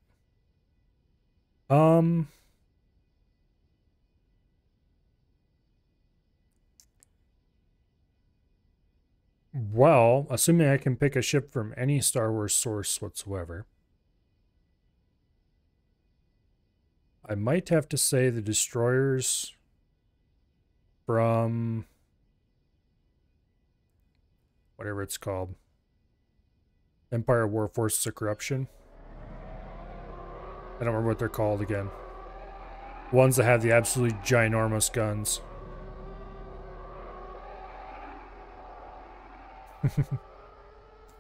Well, assuming I can pick a ship from any Star Wars source whatsoever, I might have to say the destroyers from whatever it's called. Empire War Forces of Corruption. I don't remember what they're called again. Ones that have the absolutely ginormous guns.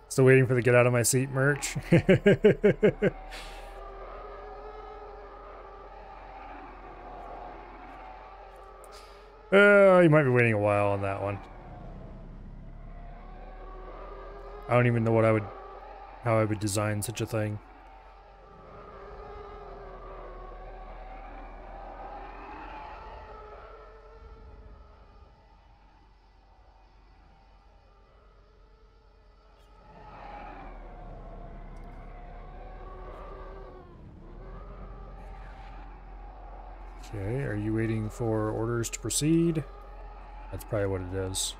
Still waiting for the get out of my seat merch. You might be waiting a while on that one. I don't even know what how I would design such a thing. Okay, are you waiting for orders to proceed? That's probably what it is.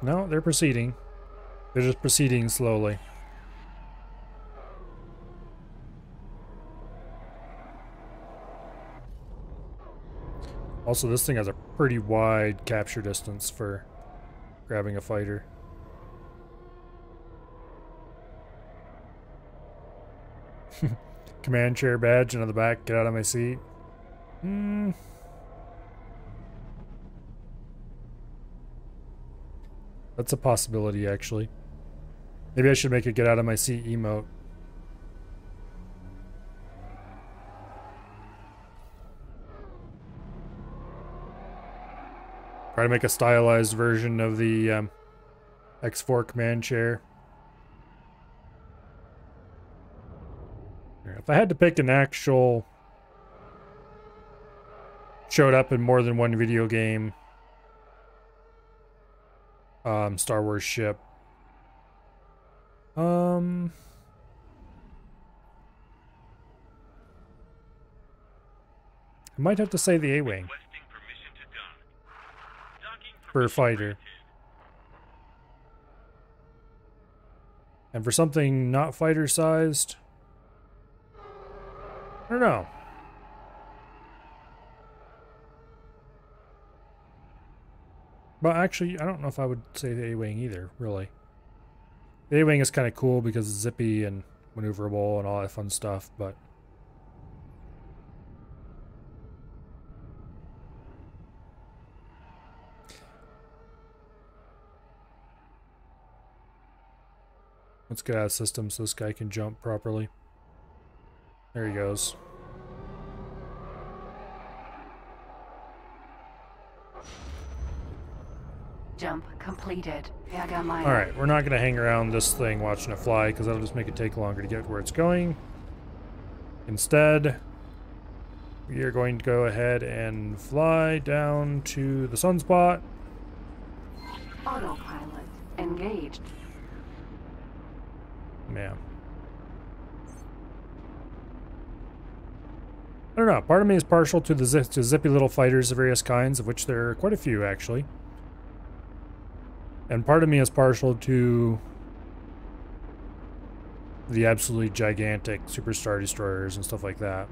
No, they're proceeding. They're just proceeding slowly. Also, this thing has a pretty wide capture distance for grabbing a fighter. Command chair badge and on the back, get out of my seat. Hmm. That's a possibility, actually. Maybe I should make a get out of my seat emote. Try to make a stylized version of the X4 command chair. If I had to pick an actual showed up in more than one video game Star Wars ship, I might have to say the A-Wing for a fighter. And for something not fighter sized, I don't know. But actually, I don't know if I would say the A-Wing either, really. The A-Wing is kind of cool because it's zippy and maneuverable and all that fun stuff, but... let's get out of system so this guy can jump properly. There he goes. Jump completed. Pergamino. Alright, we're not going to hang around this thing watching it fly because that'll just make it take longer to get where it's going. Instead, we are going to go ahead and fly down to the sunspot. Autopilot engaged. Yeah. I don't know. Part of me is partial to the zippy little fighters of various kinds, of which there are quite a few, actually. And part of me is partial to the absolutely gigantic Super Star Destroyers and stuff like that.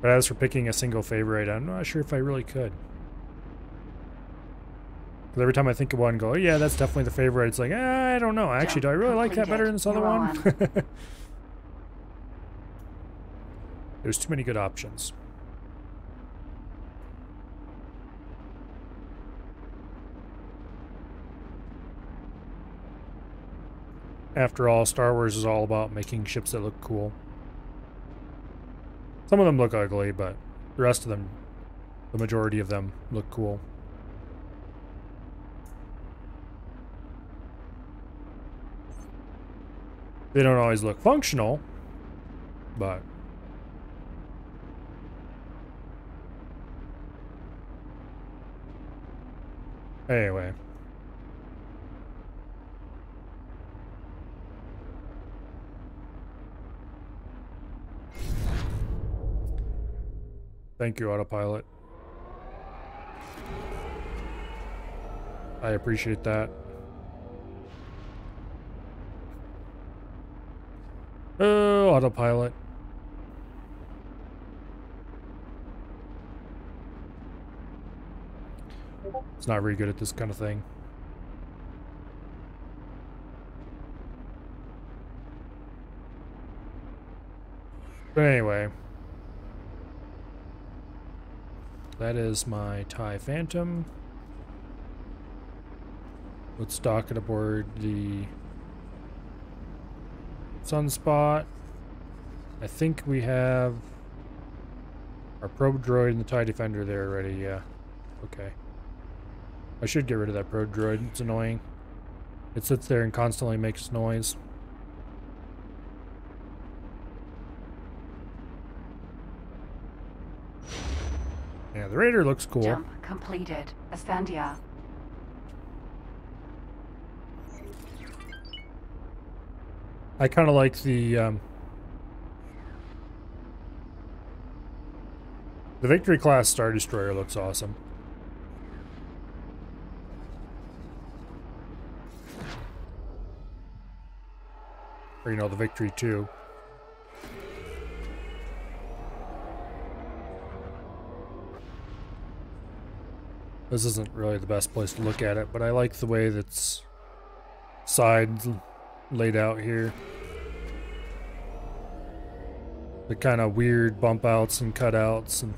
But as for picking a single favorite, I'm not sure if I really could. Because every time I think of one and go, oh yeah, that's definitely the favorite, it's like, I don't know. Actually, do I really like that better than this other one? There's too many good options. After all, Star Wars is all about making ships that look cool. Some of them look ugly, but the rest of them, the majority of them, look cool. They don't always look functional, but... anyway. Thank you, autopilot. I appreciate that. Oh, autopilot. It's not very good at this kind of thing. But anyway. That is my TIE Phantom. Let's dock it aboard the Sunspot. I think we have our probe droid and the TIE Defender there already, yeah. Okay. I should get rid of that probe droid, it's annoying. It sits there and constantly makes noise. Yeah, the Raider looks cool. Jump completed. Astandia. I kind of like the Victory class Star Destroyer looks awesome. Or, you know, the Victory 2. This isn't really the best place to look at it, but I like the way that's sides laid out here. The kind of weird bump outs and cutouts, and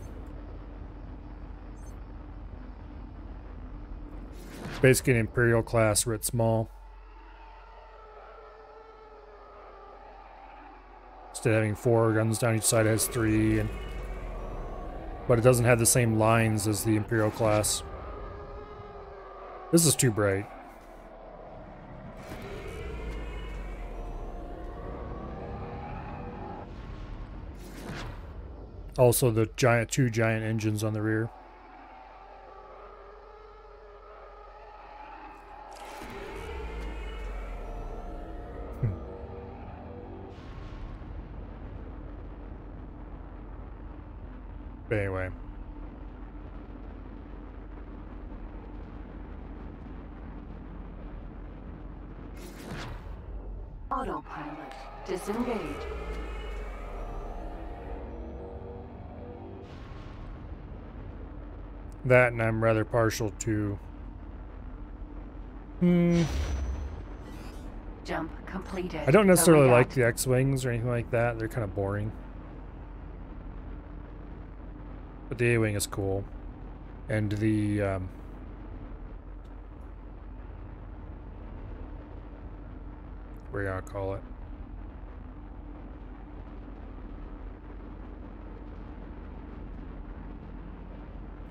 basically an Imperial class writ small. Instead of having 4 guns down each side, it has 3, but it doesn't have the same lines as the Imperial class. This is too bright. Also, the two giant engines on the rear. But anyway. Autopilot. Disengage. That, and I'm rather partial to... Jump completed. I don't necessarily Going like out. the X-Wings or anything like that. They're kind of boring. But the A-Wing is cool. And the... what are you gonna call it?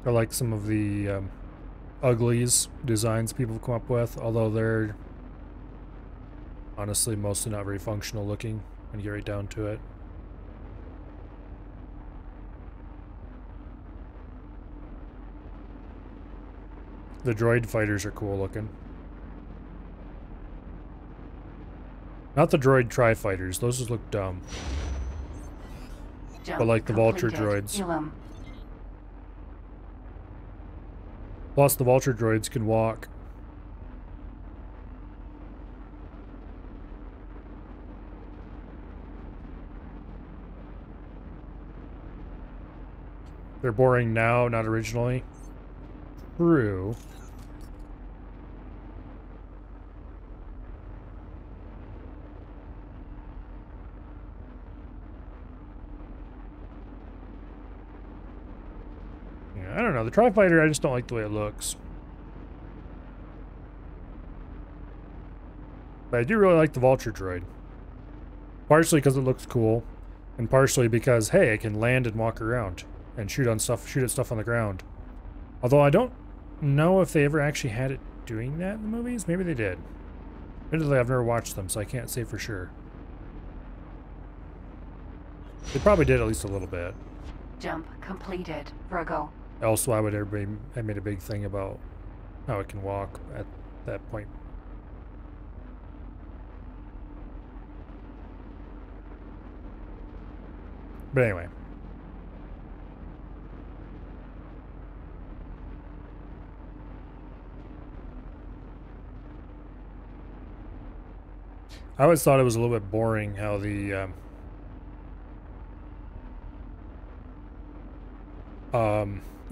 I like some of the uglies designs people come up with, although they're honestly mostly not very functional looking when you get right down to it. The droid fighters are cool looking. Not the droid tri-fighters, those just look dumb. Jump But like the Vulture completed. droids. Elam. Plus the Vulture droids can walk. They're boring now, not originally. True. Yeah, I don't know. The Tri-Fighter, I just don't like the way it looks. But I do really like the Vulture droid. Partially because it looks cool, and partially because, hey, it can land and walk around and shoot at stuff on the ground. Although I don't know if they ever actually had it doing that in the movies. Maybe they did. Admittedly, I've never watched them, so I can't say for sure. They probably did at least a little bit. Jump completed. Virgo. Else, why would everybody have made a big thing about how it can walk at that point? But anyway. I always thought it was a little bit boring how the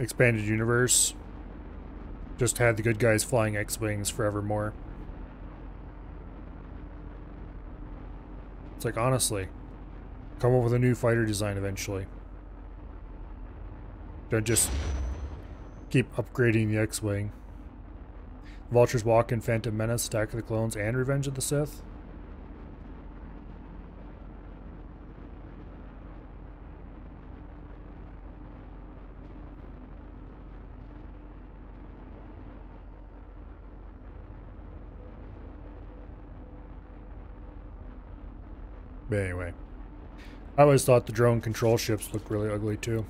expanded universe just had the good guys flying X-Wings forevermore. It's like, honestly, come up with a new fighter design eventually. Don't just keep upgrading the X-Wing. Vultures walk in Phantom Menace, Attack of the Clones, and Revenge of the Sith. But anyway, I always thought the drone control ships looked really ugly too.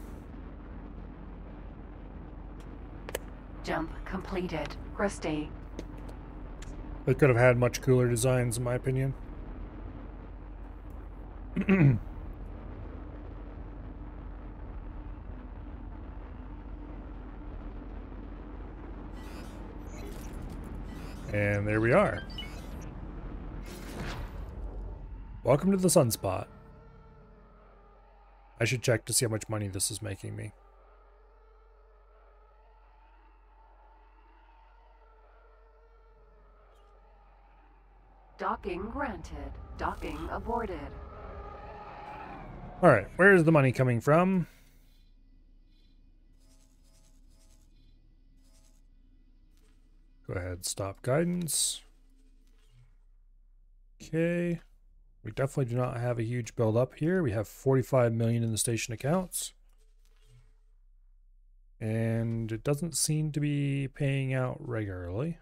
Jump completed. Christie. They could have had much cooler designs, in my opinion. And there we are. Welcome to the Sunspot. I should check to see how much money this is making me. Docking granted. Docking aborted. Alright, where's the money coming from? Go ahead, stop guidance. Okay. We definitely do not have a huge build up here. We have 45 million in the station accounts. And it doesn't seem to be paying out regularly.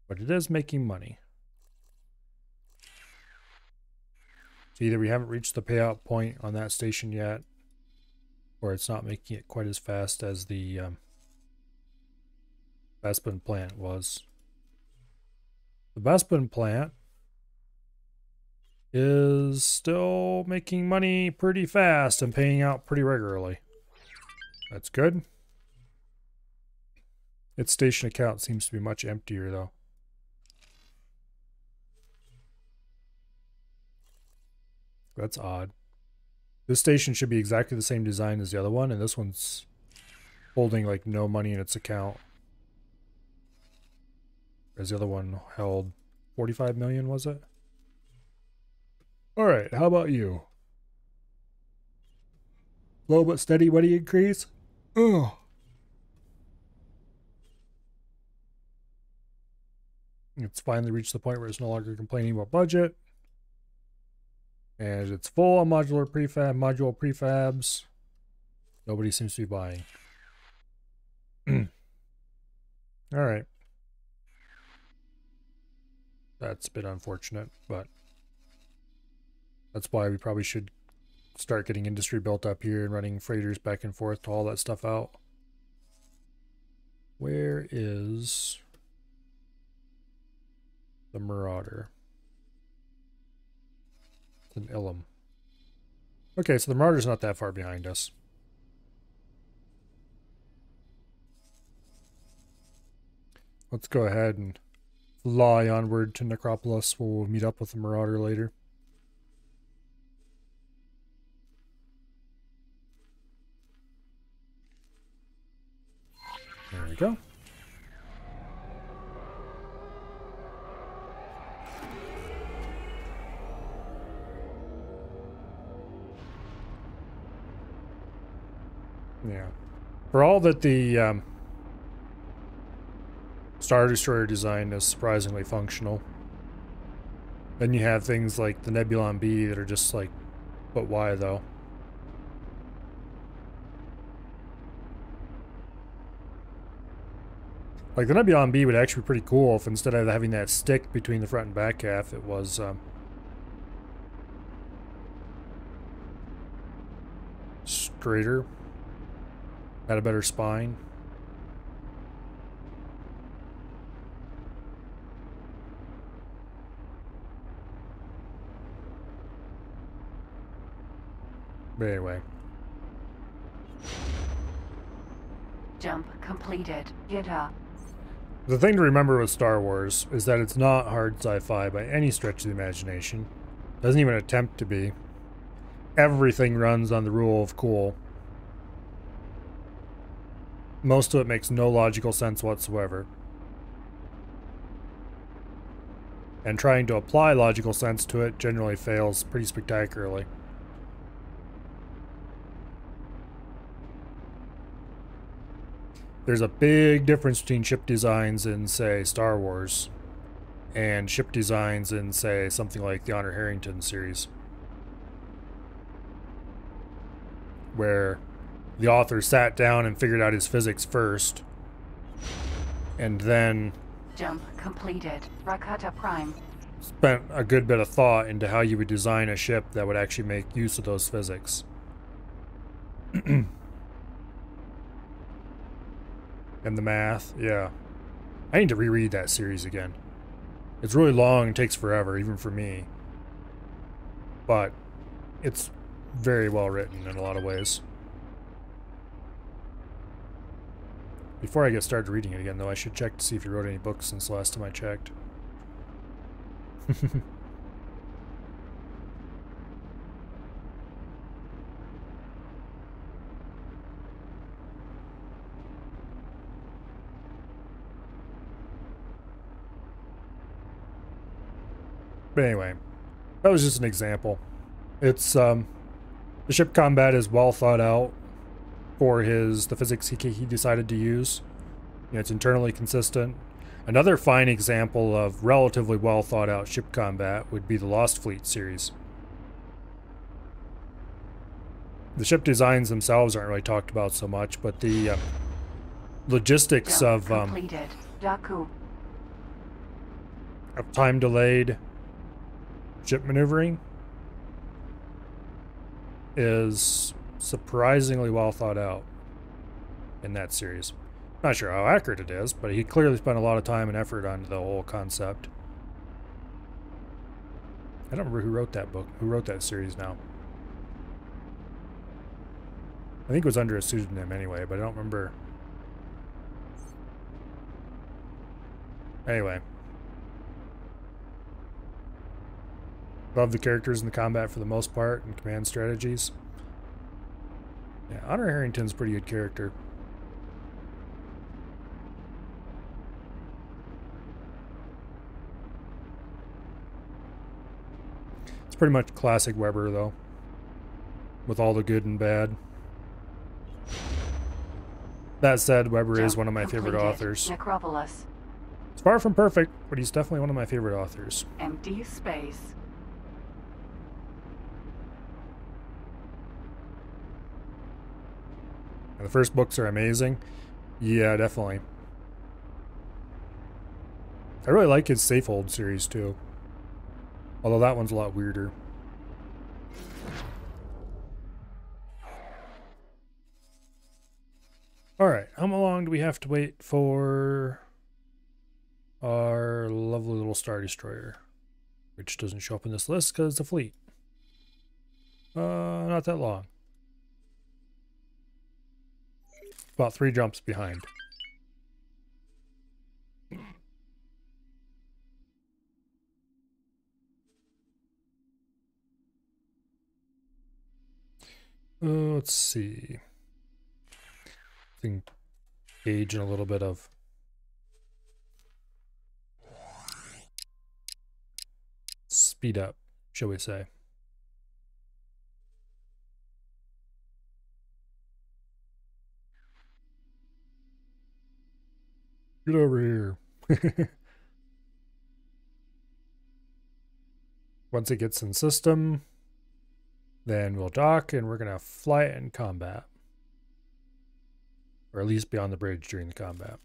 But it is making money. So either we haven't reached the payout point on that station yet, or it's not making it quite as fast as the Bespin plant was. The Bespin plant is still making money pretty fast and paying out pretty regularly. That's good. Its station account seems to be much emptier though. That's odd. This station should be exactly the same design as the other one, and this one's holding like no money in its account. Whereas the other one held 45 million, was it? Alright, how about you? Slow but steady money increase? Ugh. It's finally reached the point where it's no longer complaining about budget. And it's full on module prefabs. Nobody seems to be buying. Alright. That's a bit unfortunate, but that's why we probably should start getting industry built up here and running freighters back and forth to haul that stuff out. Where is the Marauder? It's in Ilum. Okay, so the Marauder's not that far behind us. Let's go ahead and fly onward to Necropolis. We'll meet up with the Marauder later. There we go. Yeah. For all that the Star Destroyer design is surprisingly functional, then you have things like the Nebulon B that are just like, but why though? Like the Nebulon B would actually be pretty cool if instead of having that stick between the front and back half, it was straighter, had a better spine. But anyway. Jump completed. Get up. The thing to remember with Star Wars is that it's not hard sci-fi by any stretch of the imagination. Doesn't even attempt to be. Everything runs on the rule of cool. Most of it makes no logical sense whatsoever. And trying to apply logical sense to it generally fails pretty spectacularly. There's a big difference between ship designs in, say, Star Wars and ship designs in, say, something like the Honor Harrington series, where the author sat down and figured out his physics first, and then Jump completed. Rakata Prime. spent a good bit of thought into how you would design a ship that would actually make use of those physics. And the math, yeah. I need to reread that series again. It's really long and takes forever, even for me. But it's very well written in a lot of ways. Before I get started reading it again, though, I should check to see if he wrote any books since the last time I checked. But anyway, that was just an example. It's the ship combat is well thought out for the physics he decided to use. You know, it's internally consistent. Another fine example of relatively well thought out ship combat would be the Lost Fleet series. The ship designs themselves aren't really talked about so much, but the logistics of completed. Jakku. time delayed ship maneuvering is surprisingly well thought out in that series. Not sure how accurate it is, but he clearly spent a lot of time and effort on the whole concept. I don't remember who wrote that book, who wrote that series now. I think it was under a pseudonym anyway, but I don't remember. Anyway. Love the characters in the combat for the most part and command strategies. Yeah, Honor Harrington's a pretty good character. It's pretty much classic Weber though, with all the good and bad. That said, Weber is one of my favorite authors. Necropolis. It's far from perfect, but he's definitely one of my favorite authors. Empty space. And the first books are amazing. Yeah, definitely. I really like his Safehold series too. Although that one's a lot weirder. Alright, how long do we have to wait for our lovely little Star Destroyer? Which doesn't show up in this list because it's a fleet. Not that long. About 3 jumps behind. Let's see. I think gauge in a little bit of speed up, shall we say. Get over here. Once it gets in system, then we'll dock and we're going to fly it in combat. Or at least be on the bridge during the combat.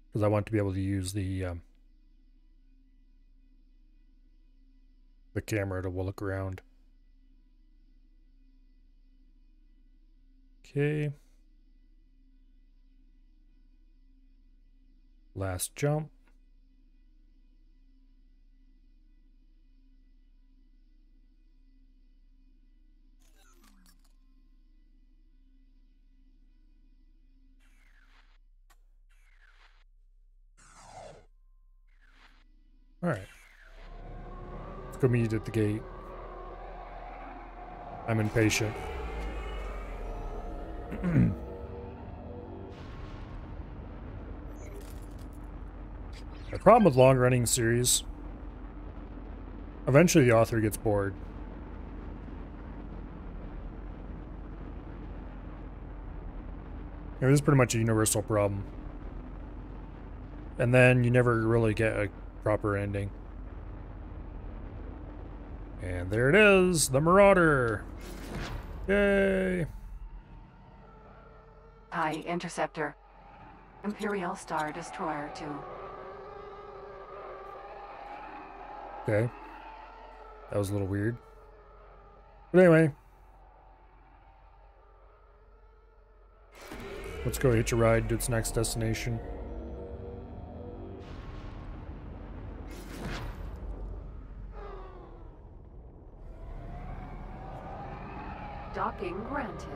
Because I want to be able to use the camera to look around. Okay. Last jump. All right. Let's go meet at the gate. I'm impatient. The problem with long-running series, eventually the author gets bored. It is pretty much a universal problem. And then you never really get a proper ending. And there it is, the Marauder. Yay! TIE Interceptor. Imperial Star Destroyer 2. Okay. That was a little weird. But anyway. Let's go hitch a ride to its next destination. Docking granted.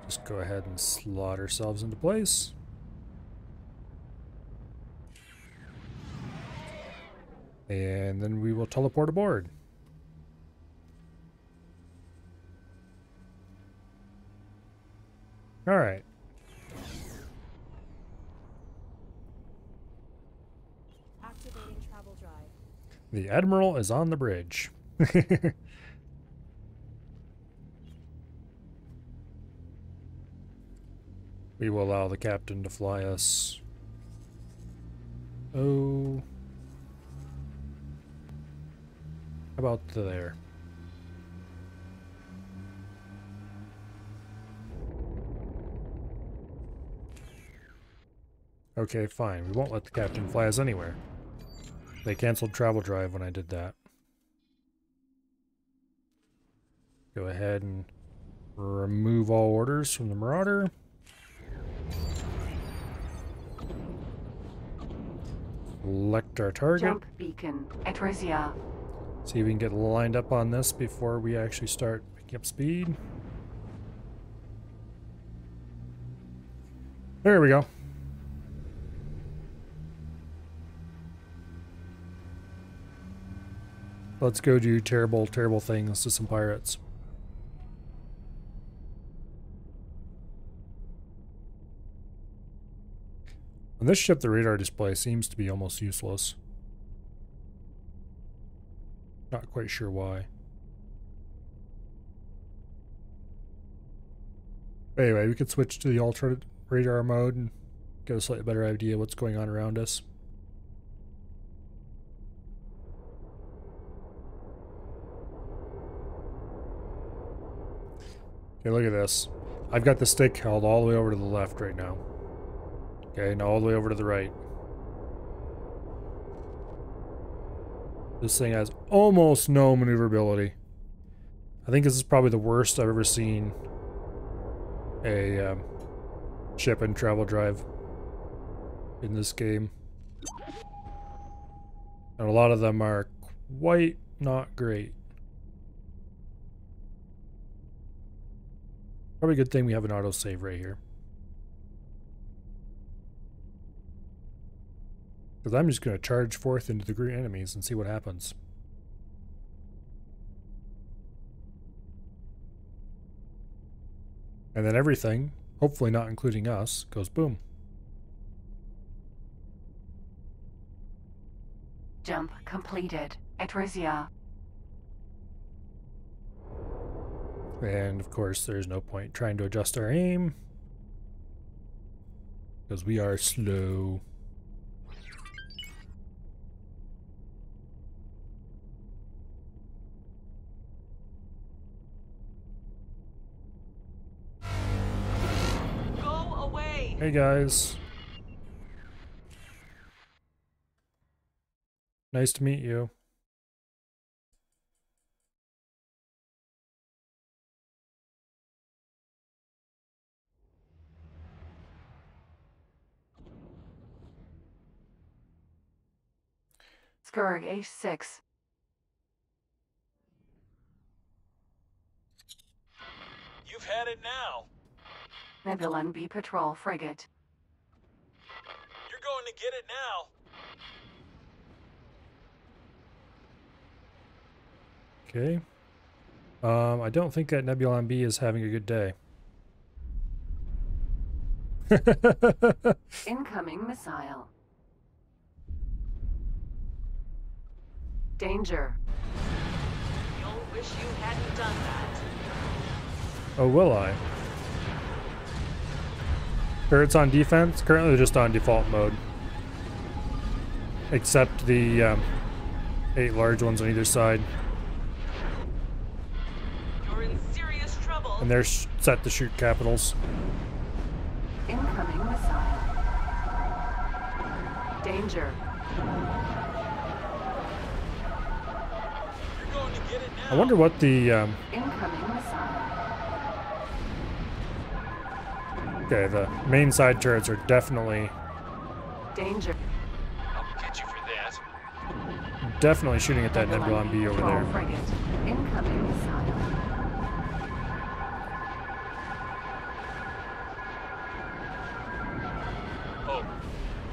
Just go ahead and slot ourselves into place. And then we will teleport aboard. All right. The Admiral is on the bridge. We will allow the captain to fly us. Oh. How about there? Okay, fine. We won't let the captain fly us anywhere. They canceled travel drive when I did that. Go ahead and remove all orders from the Marauder. Select our target. Jump beacon. Etresia. See if we can get lined up on this before we actually start picking up speed. There we go. Let's go do terrible, terrible things to some pirates. On this ship, the radar display seems to be almost useless. Not quite sure why. Anyway, we could switch to the alternate radar mode and get a slightly better idea of what's going on around us. Okay, look at this. I've got the stick held all the way over to the left right now. Okay, now all the way over to the right. This thing has almost no maneuverability. I think this is probably the worst I've ever seen a ship in travel drive in this game. And a lot of them are quite not great. Probably a good thing we have an autosave right here. Because I'm just going to charge forth into the green enemies and see what happens. And then everything, hopefully not including us, goes boom. Jump completed. Etresia. And of course, there's no point trying to adjust our aim. Because we are slow. Hey guys. Nice to meet you. Skurg H6. You've had it now. Nebulon B Patrol Frigate. You're going to get it now. Okay. I don't think that Nebulon B is having a good day. Incoming missile. Danger. You'll wish you hadn't done that. Oh, will I? Turrets on defense? Currently they're just on default mode. Except the 8 large ones on either side. You're in serious trouble. And they're set to shoot capitals. Incoming missile. Danger. You're going to get it now. I wonder what the... Incoming missile. Okay, the main side turrets are definitely Danger. I'll get you for that. definitely shooting at that Nebulon B over Patrol there. Frigate. Incoming missile.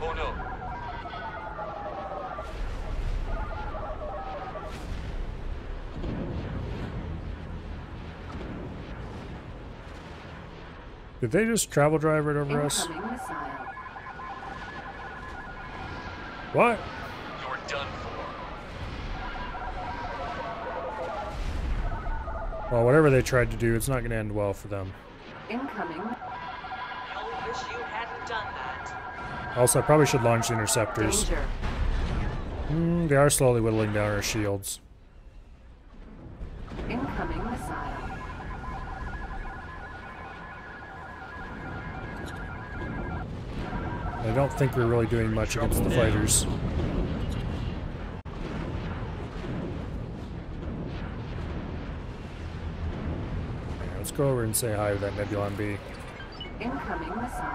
Oh no. Did they just travel drive right over us? Incoming missile. What? You're done for. Well, whatever they tried to do, it's not going to end well for them. Incoming. You'll wish you hadn't done that. Also, I probably should launch the interceptors. Danger. They are slowly whittling down our shields. Incoming missile. I don't think we're really doing much against the fighters. Okay, let's go over and say hi to that Nebulon B. Incoming missile.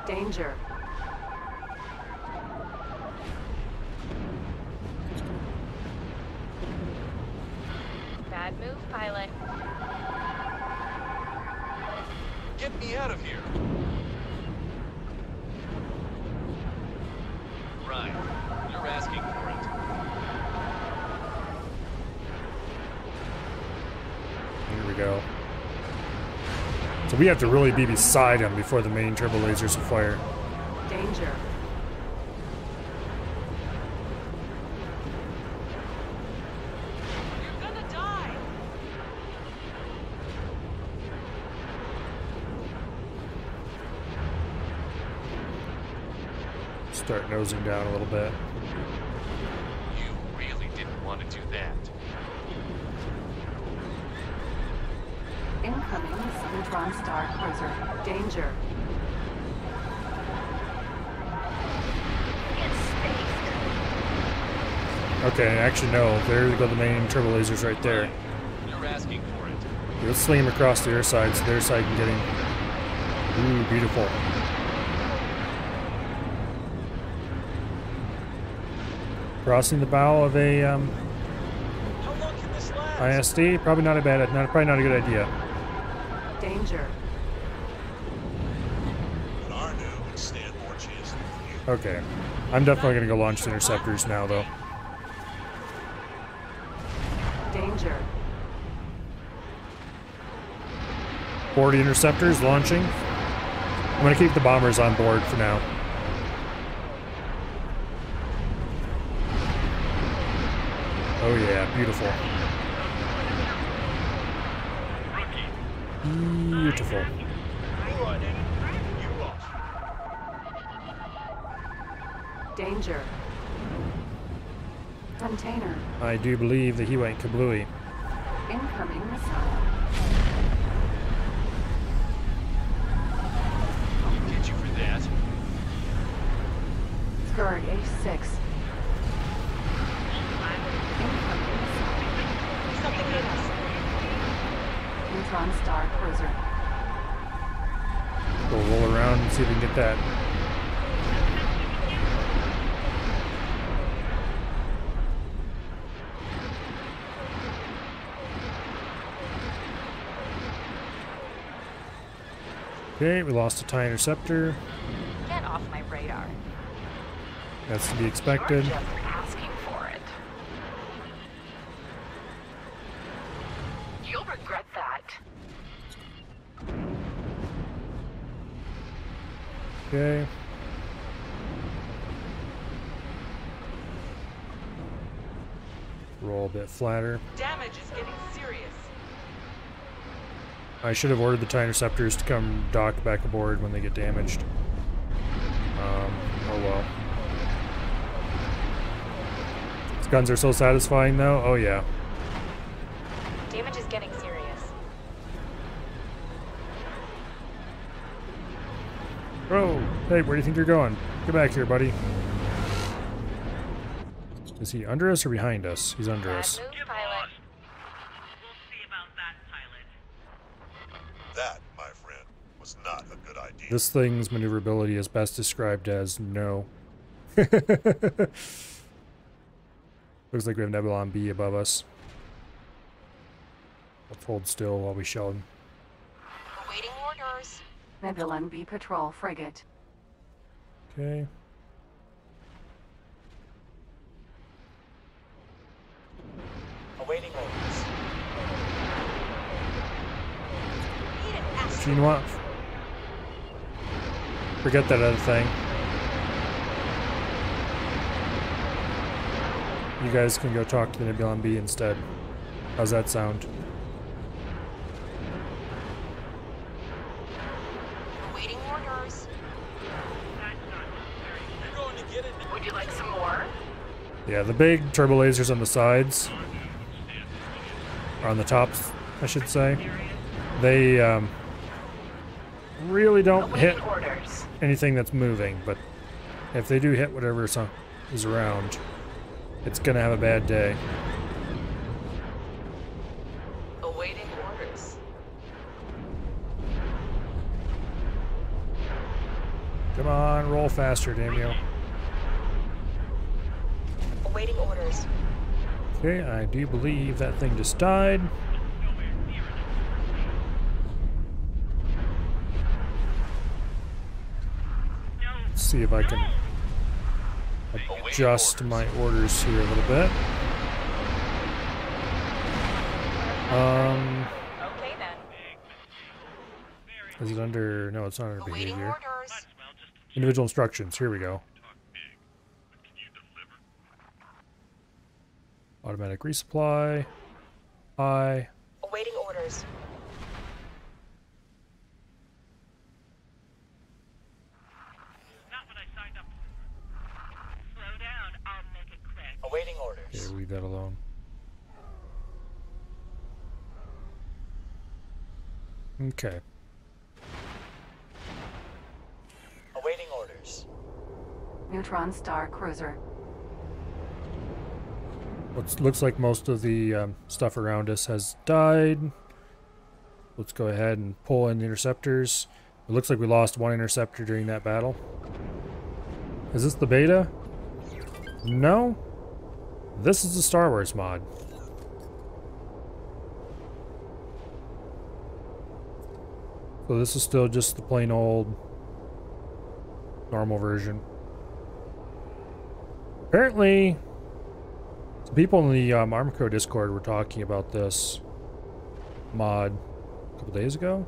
Danger. Bad move, pilot. Get me out of here. Right. You're asking for it. Here we go. So we have to really be beside him before the main turbo lasers will fire. Danger. You're gonna die. Start nosing down a little bit. You really didn't want to do that. Incoming Neutron Star Cruiser. Danger. Okay, actually no. There go the main turbo lasers right there. You're asking for it. Let's sling him across the air side so their side can get him. Ooh, beautiful. Crossing the bow of a How long can this last? ISD, probably not a good idea. Danger. But our new would stand more chance than you. Okay, I'm definitely gonna go launch the interceptors now, though. Danger. 40 interceptors launching. I'm gonna keep the bombers on board for now. Oh yeah, beautiful. Beautiful. Go on, Eddie. You off. Danger. Container. I do believe that he went kablooey. Incoming missile. I'll get you for that. Scurry H6. Incoming missile. Something hit us. Neutron Star Cruiser. We'll roll around and see if we can get that. Okay, we lost a TIE interceptor. Get off my radar. That's to be expected. You're just asking for it. You'll regret that. Okay. Roll a bit flatter. Damage is getting serious. I should have ordered the TIE interceptors to come dock back aboard when they get damaged. Oh well. These guns are so satisfying though. Oh yeah. Damage is getting serious. Bro, hey, where do you think you're going? Get back here, buddy. Is he under us or behind us? He's under Bad us. move, pilot. We'll see about that, pilot. That, my friend, was not a good idea. This thing's maneuverability is best described as no. Looks like we have Nebulon B above us. Let's hold still while we shell him. Awaiting orders. Nebulon B Patrol Frigate. Okay. Awaiting orders. You know what? Forget that other thing. You guys can go talk to the Nebulon B instead. How's that sound? Awaiting orders. You're going to get it. Would you like some more? Yeah, the big turbo lasers on the sides, or on the tops, I should say, they really don't hit Awaiting orders. anything that's moving, but if they do hit whatever is around, it's gonna have a bad day. Awaiting orders. Come on, roll faster, damn you. Awaiting orders. Okay, I do believe that thing just died. Let's see if I can adjust my orders here a little bit. Okay then. Is it under... No, it's not under Awaiting behavior. orders. Individual instructions, here we go. Automatic resupply. High. Awaiting orders. Not what I signed up for. Slow down, I'll make it quick. Awaiting orders. Okay, leave that alone. Okay. Awaiting orders. Neutron Star Cruiser. Looks like most of the stuff around us has died. Let's go ahead and pull in the interceptors. It looks like we lost one interceptor during that battle. Is this the beta? No. This is the Star Wars mod. So this is still just the plain old normal version. Apparently, some people in the Armco Discord were talking about this mod a couple days ago.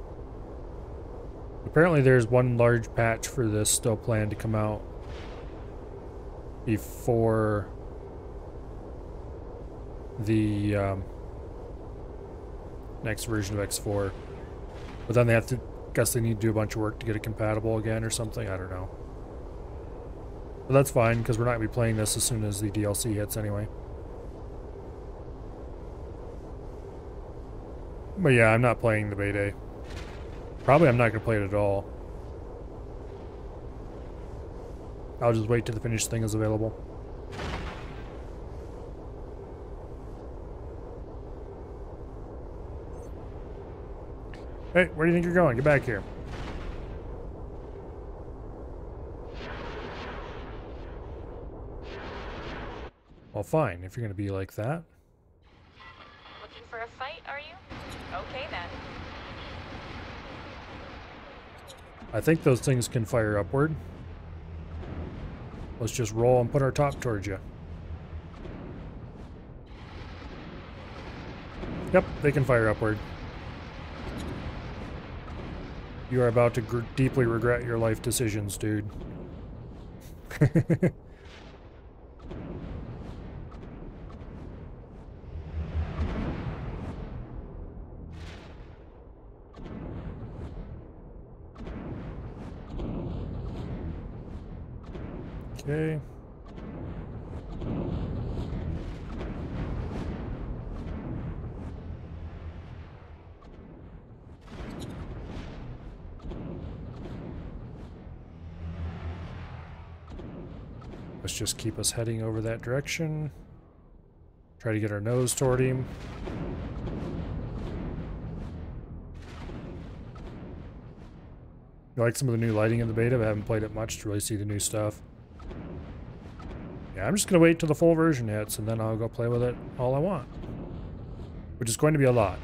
Apparently there's one large patch for this still planned to come out before the next version of X4. But then they have to, guess they need to do a bunch of work to get it compatible again or something, I don't know. But that's fine, because we're not going to be playing this as soon as the DLC hits anyway. But yeah, I'm not playing the beta. Probably I'm not going to play it at all. I'll just wait till the finished thing is available. Hey, where do you think you're going? Get back here. Well, fine, if you're going to be like that. Looking for a fight, are you? Okay then. I think those things can fire upward. Let's just roll and put our top towards you. Yep, they can fire upward. You are about to deeply regret your life decisions, dude. Okay. Let's just keep us heading over that direction. Try to get our nose toward him. I like some of the new lighting in the beta, but I haven't played it much to really see the new stuff. Yeah, I'm just going to wait till the full version hits, and then I'll go play with it all I want. Which is going to be a lot.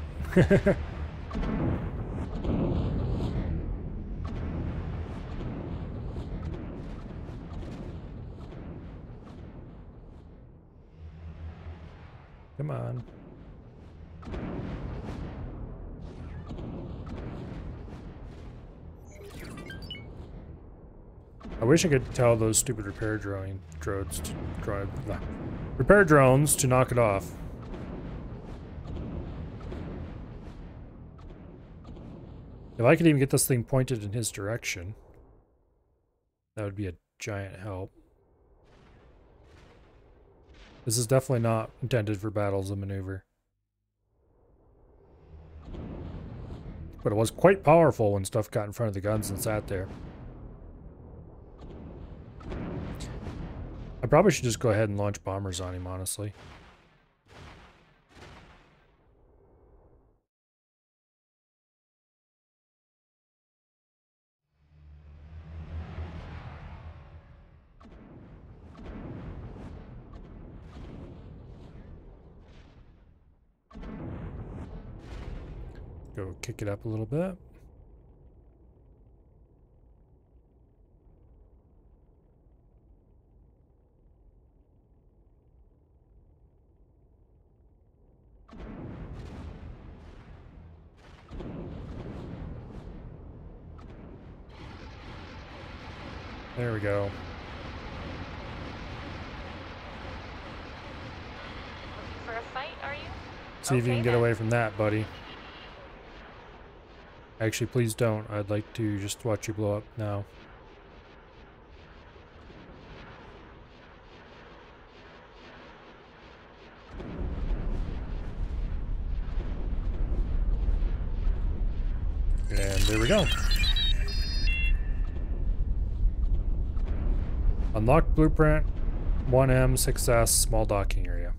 Come on. I wish I could tell those stupid repair drones to knock it off. If I could even get this thing pointed in his direction, that would be a giant help. This is definitely not intended for battles and maneuver. But it was quite powerful when stuff got in front of the guns and sat there. I probably should just go ahead and launch bombers on him, honestly. Go kick it up a little bit. There we go. Looking for a fight, are you? See if you Okay, can get then. away from that, buddy. Actually, please don't. I'd like to just watch you blow up now. And there we go. Unlocked blueprint, 1M, success, small docking area.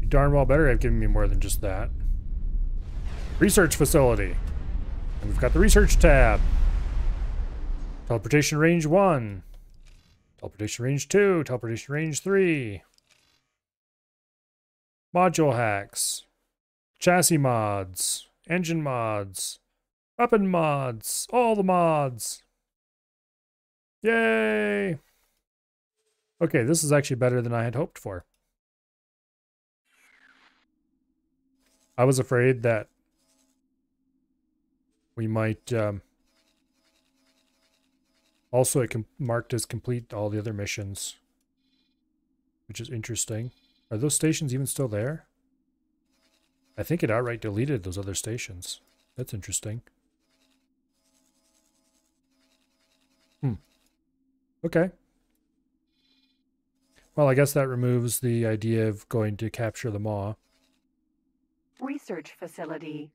You darn well better have given me more than just that. Research facility. And we've got the research tab. Teleportation range 1. Teleportation range 2. Teleportation range 3. Module hacks. Chassis mods. Engine mods. Weapon mods. All the mods. Yay! Okay, this is actually better than I had hoped for. I was afraid that we might also it marked as complete all the other missions, which is interesting. Are those stations even still there? I think it outright deleted those other stations. That's interesting. Okay. Well, I guess that removes the idea of going to capture the Maw. Research facility.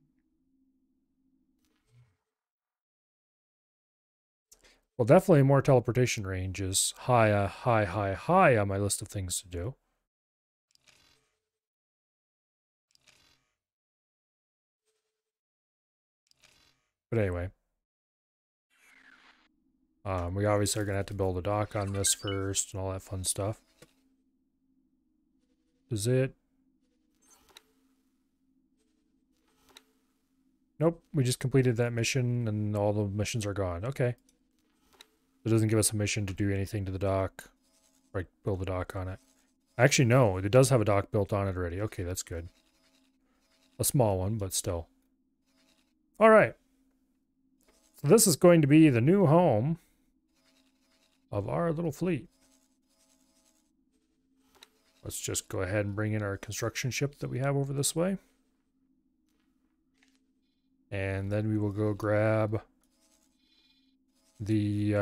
Well, definitely more teleportation range is high on my list of things to do. But anyway. We obviously are going to have to build a dock on this first and all that fun stuff. Is it? Nope, we just completed that mission and all the missions are gone. Okay. It doesn't give us a mission to do anything to the dock. Right, build a dock on it. Actually, no, it does have a dock built on it already. Okay, that's good. A small one, but still. Alright. So this is going to be the new home of our little fleet. Let's just go ahead and bring in our construction ship that we have over this way. And then we will go grab the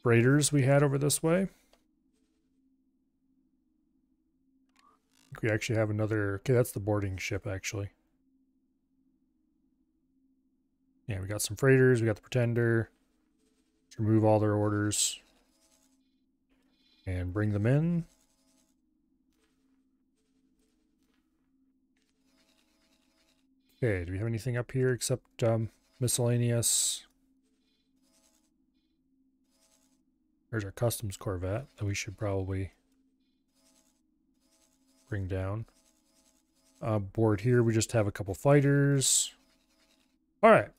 freighters we had over this way. I think we actually have another... Okay, that's the boarding ship, actually. Yeah, we got some freighters. We got the Pretender. Let's remove all their orders. And bring them in. Okay, do we have anything up here except miscellaneous? There's our customs corvette that we should probably bring down. Board here, we just have a couple fighters. All right.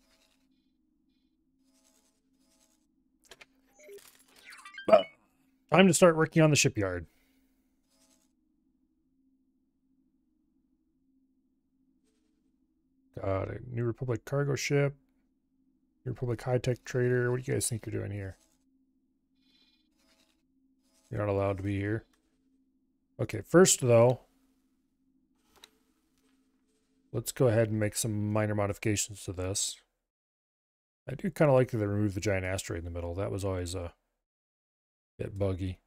Time to start working on the shipyard. Got a New Republic cargo ship. New Republic high-tech trader. What do you guys think you're doing here? You're not allowed to be here. Okay, first though, let's go ahead and make some minor modifications to this. I do kind of like that they removed the giant asteroid in the middle. That was always a bit buggy.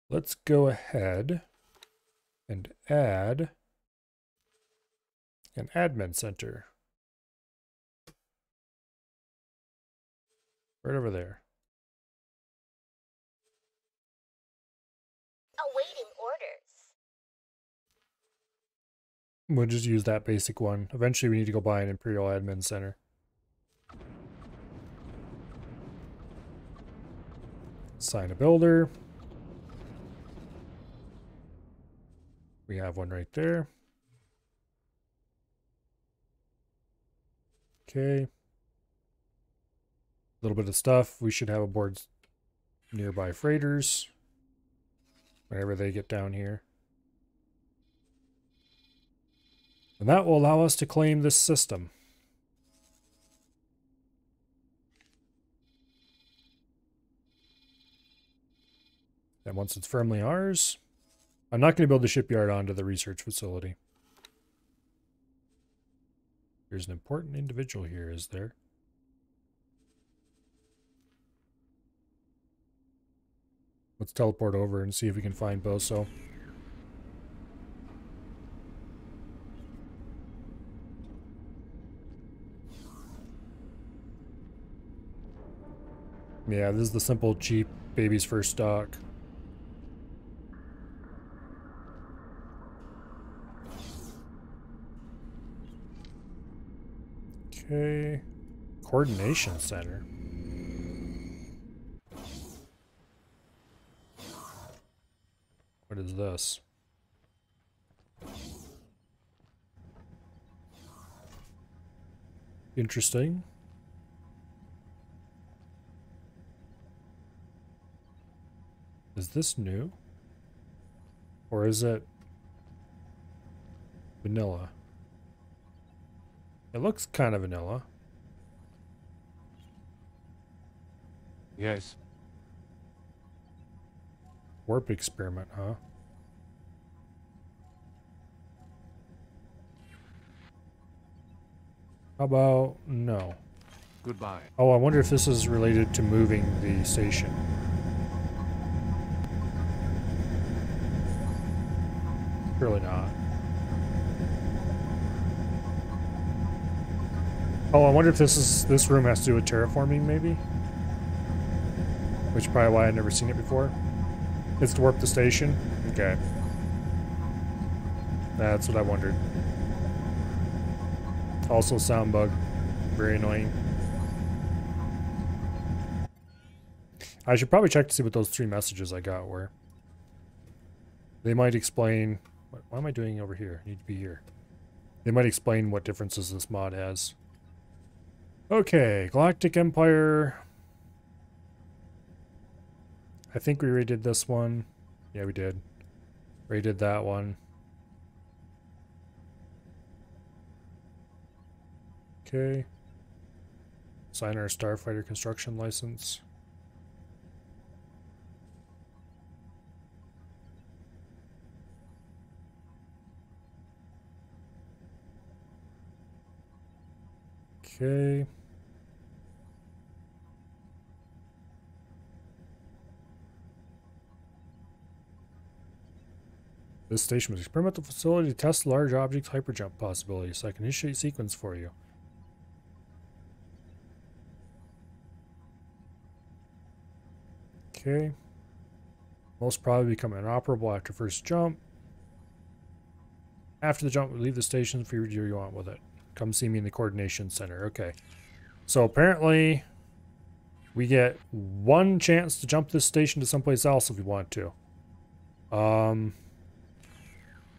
Let's go ahead and add an admin center. Right over there. Awaiting orders. We'll just use that basic one. Eventually we need to go buy an Imperial admin center. Assign a builder. We have one right there. Okay. A little bit of stuff. We should have aboard nearby freighters whenever they get down here. And that will allow us to claim this system. And once it's firmly ours, I'm not going to build the shipyard onto the research facility. There's an important individual here, is there? Let's teleport over and see if we can find Boso. Yeah, this is the simple, cheap baby's first stock. Okay. Coordination center. What is this? Interesting. Is this new? Or is it vanilla? It looks kind of vanilla. Yes. Warp experiment, huh? How about no? Goodbye. Oh, I wonder if this is related to moving the station. Surely not. Oh, I wonder if this room has to do with terraforming, maybe? Which is probably why I've never seen it before. It's to warp the station? Okay. That's what I wondered. Also sound bug. Very annoying. I should probably check to see what those 3 messages I got were. They might explain... What am I doing over here? I need to be here. They might explain what differences this mod has. Okay, Galactic Empire. I think we redid this one. Yeah, we did. Redid that one. Okay. Sign our Starfighter construction license. Okay. This station was an experimental facility to test large object hyperjump possibilities, so I can initiate sequence for you. Okay. Most probably become inoperable after first jump. After the jump, we leave the station for you want with it. Come see me in the coordination center. Okay. So apparently we get 1 chance to jump this station to someplace else if we want to.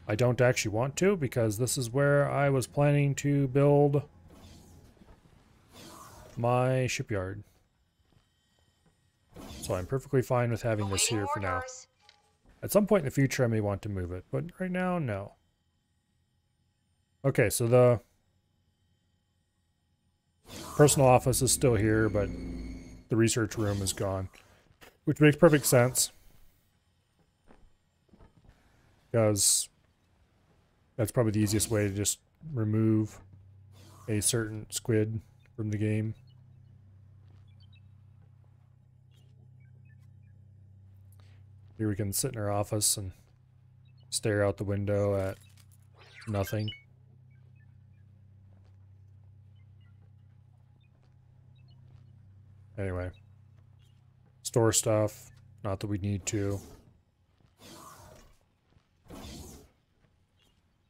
I don't actually want to because this is where I was planning to build my shipyard. So I'm perfectly fine with having this here for now. At some point in the future I may want to move it, but right now, no. Okay, so the personal office is still here, but the research room is gone, which makes perfect sense. Because That's probably the easiest way to just remove a certain squid from the game. Here we can sit in our office and stare out the window at nothing. Anyway. Store stuff. Not that we need to.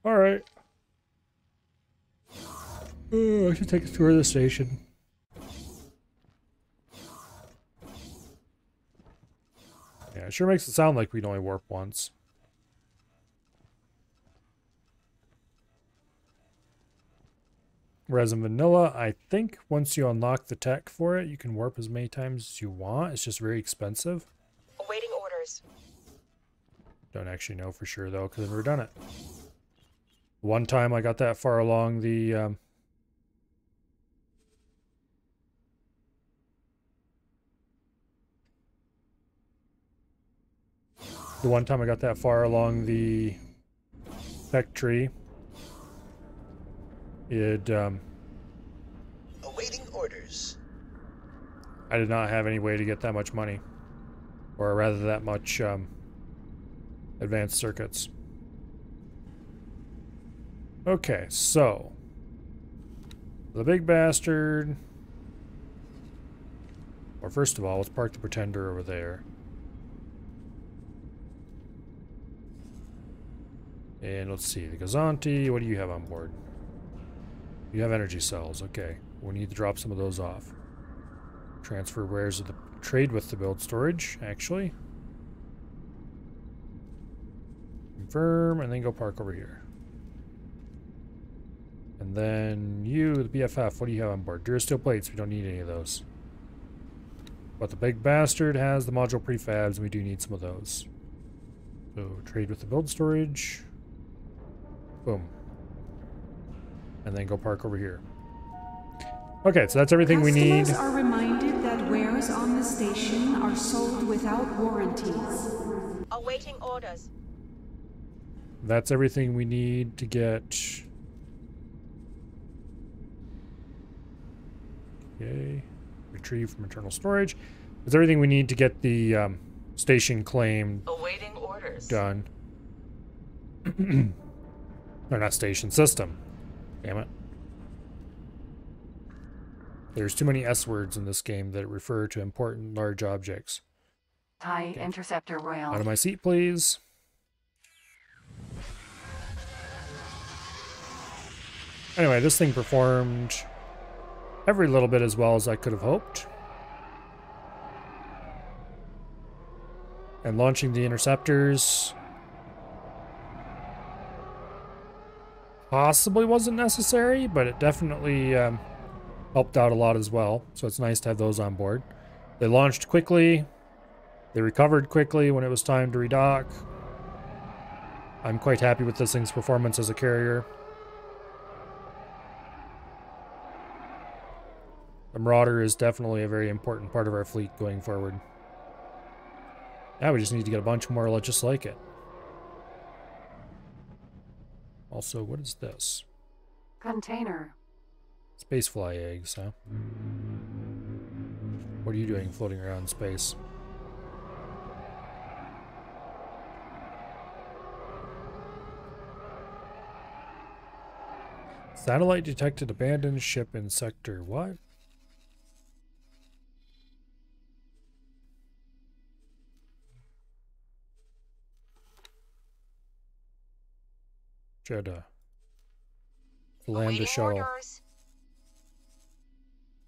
Alright. I should take a tour of the station. Yeah, it sure makes it sound like we'd only warp once. Whereas in vanilla, I think once you unlock the tech for it, you can warp as many times as you want. It's just very expensive. Awaiting orders. Don't actually know for sure though, because I've never done it. One time I got that far along the one time I got that far along the tech tree, it Awaiting orders. I did not have any way to get that much money, or rather that much advanced circuits. Okay, so the big bastard. Well, first of all, let's park the Pretender over there. And let's see, the Gazanti, what do you have on board? You have energy cells, okay. We need to drop some of those off. Transfer wares of the trade with the build storage, actually. Confirm, and then go park over here. And then you, the BFF, what do you have on board? Durasteel plates, we don't need any of those. But the big bastard has the module prefabs, and we do need some of those. So, trade with the build storage. Boom. And then go park over here. Okay, so that's everything we need. Customers are reminded that wares on the station are sold without warranties. Awaiting orders. That's everything we need to get. Okay. Retrieve from internal storage. That's everything we need to get the station claim Awaiting orders. done. Or not station, system. Damn it. There's too many S words in this game that refer to important large objects. TIE Interceptor Royal. Out of my seat, please. Anyway, this thing performed every little bit as well as I could have hoped. And launching the interceptors possibly wasn't necessary, but it definitely helped out a lot as well. So it's nice to have those on board. They launched quickly. They recovered quickly when it was time to redock. I'm quite happy with this thing's performance as a carrier. The Marauder is definitely a very important part of our fleet going forward. Now we just need to get a bunch more just like it. Also, what is this? Container. Spacefly eggs, huh? What are you doing floating around in space? Satellite detected abandoned ship in sector. What? Jeddah. Lambda shuttle. Orders.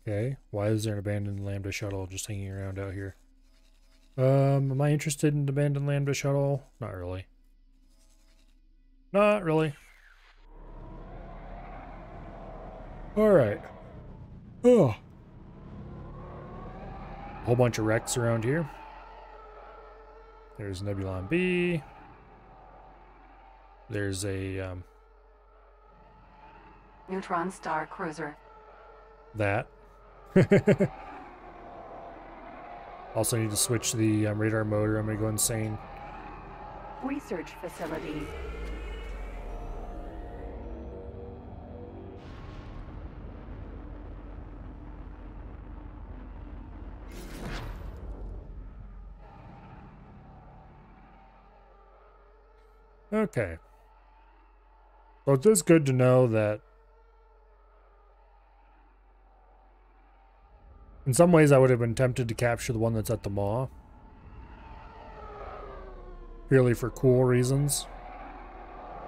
Okay, why is there an abandoned Lambda shuttle just hanging around out here? Am I interested in abandoned Lambda shuttle? Not really. Not really. Alright. Oh. A whole bunch of wrecks around here. There's Nebulon B. There's a, Neutron Star Cruiser. that. Also need to switch the radar motor. I'm gonna go insane. Research Facility. Okay. So it is good to know that in some ways I would have been tempted to capture the one that's at the Maw. Purely for cool reasons.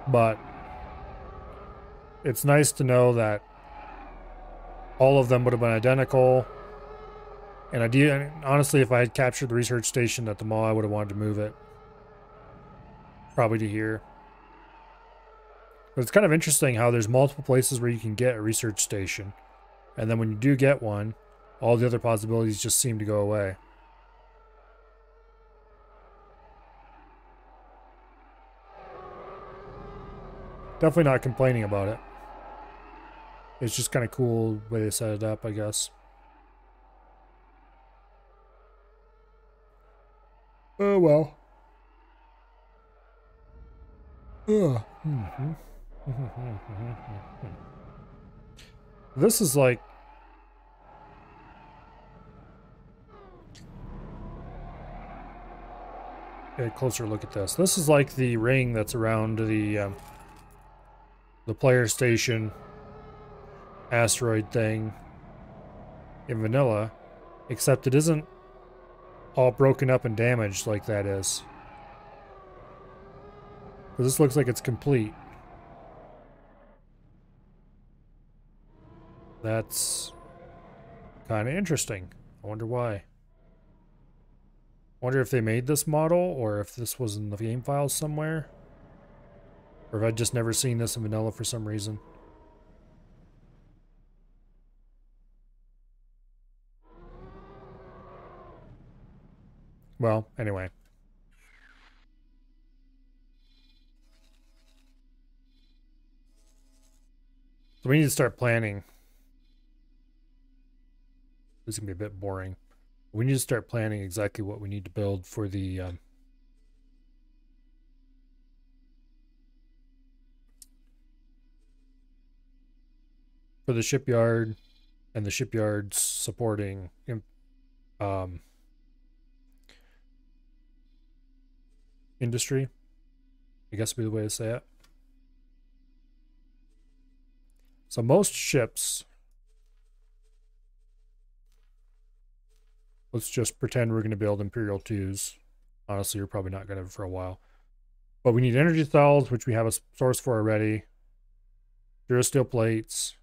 But it's nice to know that all of them would have been identical. And honestly, if I had captured the research station at the Maw, I would have wanted to move it. Probably to here. But it's kind of interesting how there's multiple places where you can get a research station. And then when you do get one, all the other possibilities just seem to go away. Definitely not complaining about it. It's just kind of cool the way they set it up, I guess. Oh well. Ugh. This is like... Get a closer look at this. This is like the ring that's around the player station asteroid thing in vanilla, except it isn't all broken up and damaged like that is. Because this looks like it's complete. That's kind of interesting. I wonder why. I wonder if they made this model, or if this was in the game files somewhere. Or if I'd just never seen this in vanilla for some reason. Well, anyway. So we need to start planning. This is going to be a bit boring. We need to start planning exactly what we need to build for the shipyard, and the shipyard's supporting industry, I guess would be the way to say it. So most ships, let's just pretend we're going to build Imperial 2s. Honestly, you're probably not going to for a while. But we need energy cells, which we have a source for already. Durasteel plates.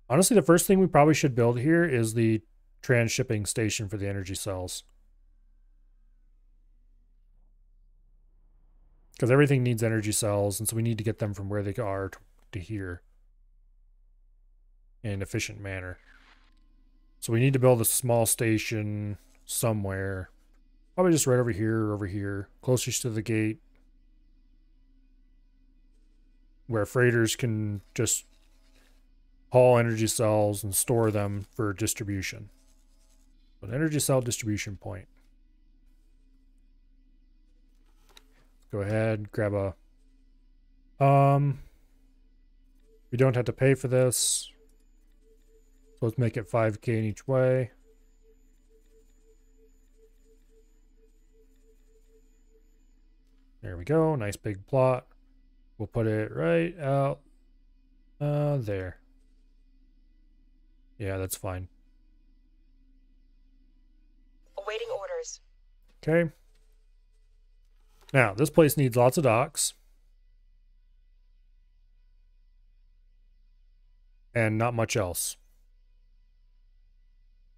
Honestly, the first thing we probably should build here is the transshipping station for the energy cells. Because everything needs energy cells, and so we need to get them from where they are to here in an efficient manner. So we need to build a small station somewhere. Probably just right over here or over here, closest to the gate, where freighters can just haul energy cells and store them for distribution. An energy cell distribution point. Go ahead, grab a... we don't have to pay for this. So let's make it 5K in each way. There we go, nice big plot. We'll put it right out there. Yeah, that's fine. Awaiting orders. Okay. Now, this place needs lots of docks. And not much else.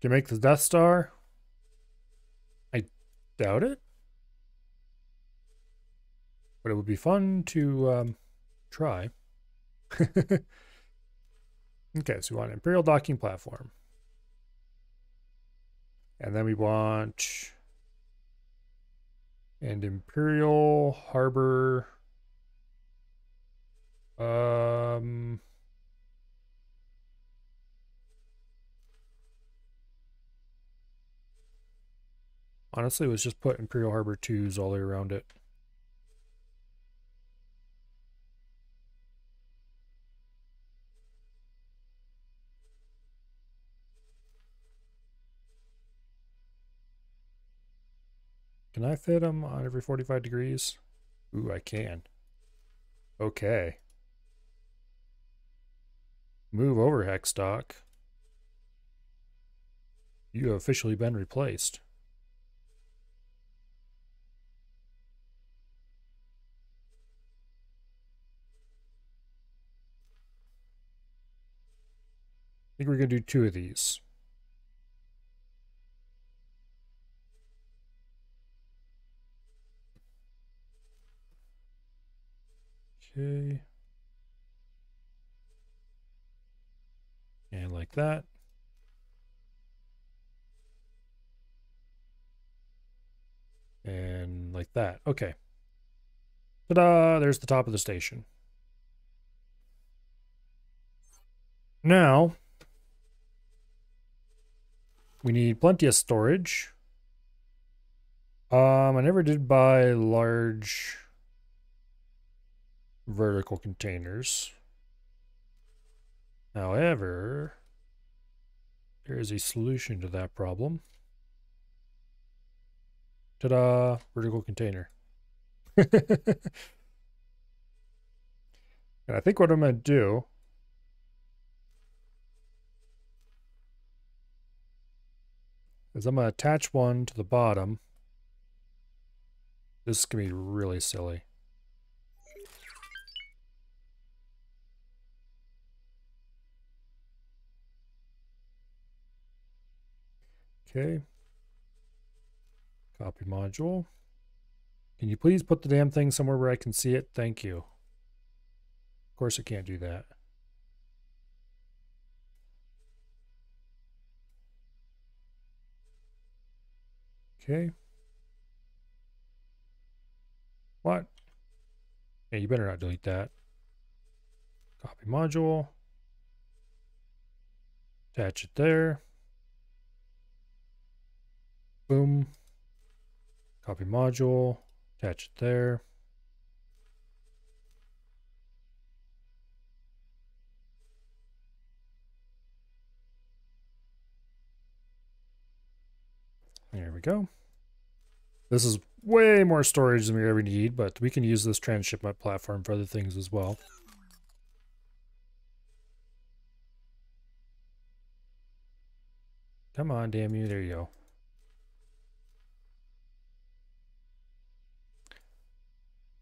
Can you make the Death Star? I doubt it. But it would be fun to try. Okay, so we want an Imperial docking platform. And then we want an Imperial harbor. Honestly, let's just put Imperial Harbor 2s all the way around it. Can I fit them on every 45 degrees? Ooh, I can. Okay. Move over, Hexstock. You have officially been replaced. I think we're going to do 2 of these. Okay. And like that. And like that. Okay. Ta-da! There's the top of the station. Now, we need plenty of storage. I never did buy large vertical containers. However, there is a solution to that problem. Ta-da! Vertical container. And I think what I'm going to do is I'm going to attach one to the bottom. This is going to be really silly. Okay. Copy module. Can you please put the damn thing somewhere where I can see it? Thank you. Of course I can't do that. Okay. What? Yeah, you better not delete that. Copy module. Attach it there. Boom. Copy module. Attach it there. There we go. This is way more storage than we ever need, but we can use this transshipment platform for other things as well. Come on, damn you. There you go.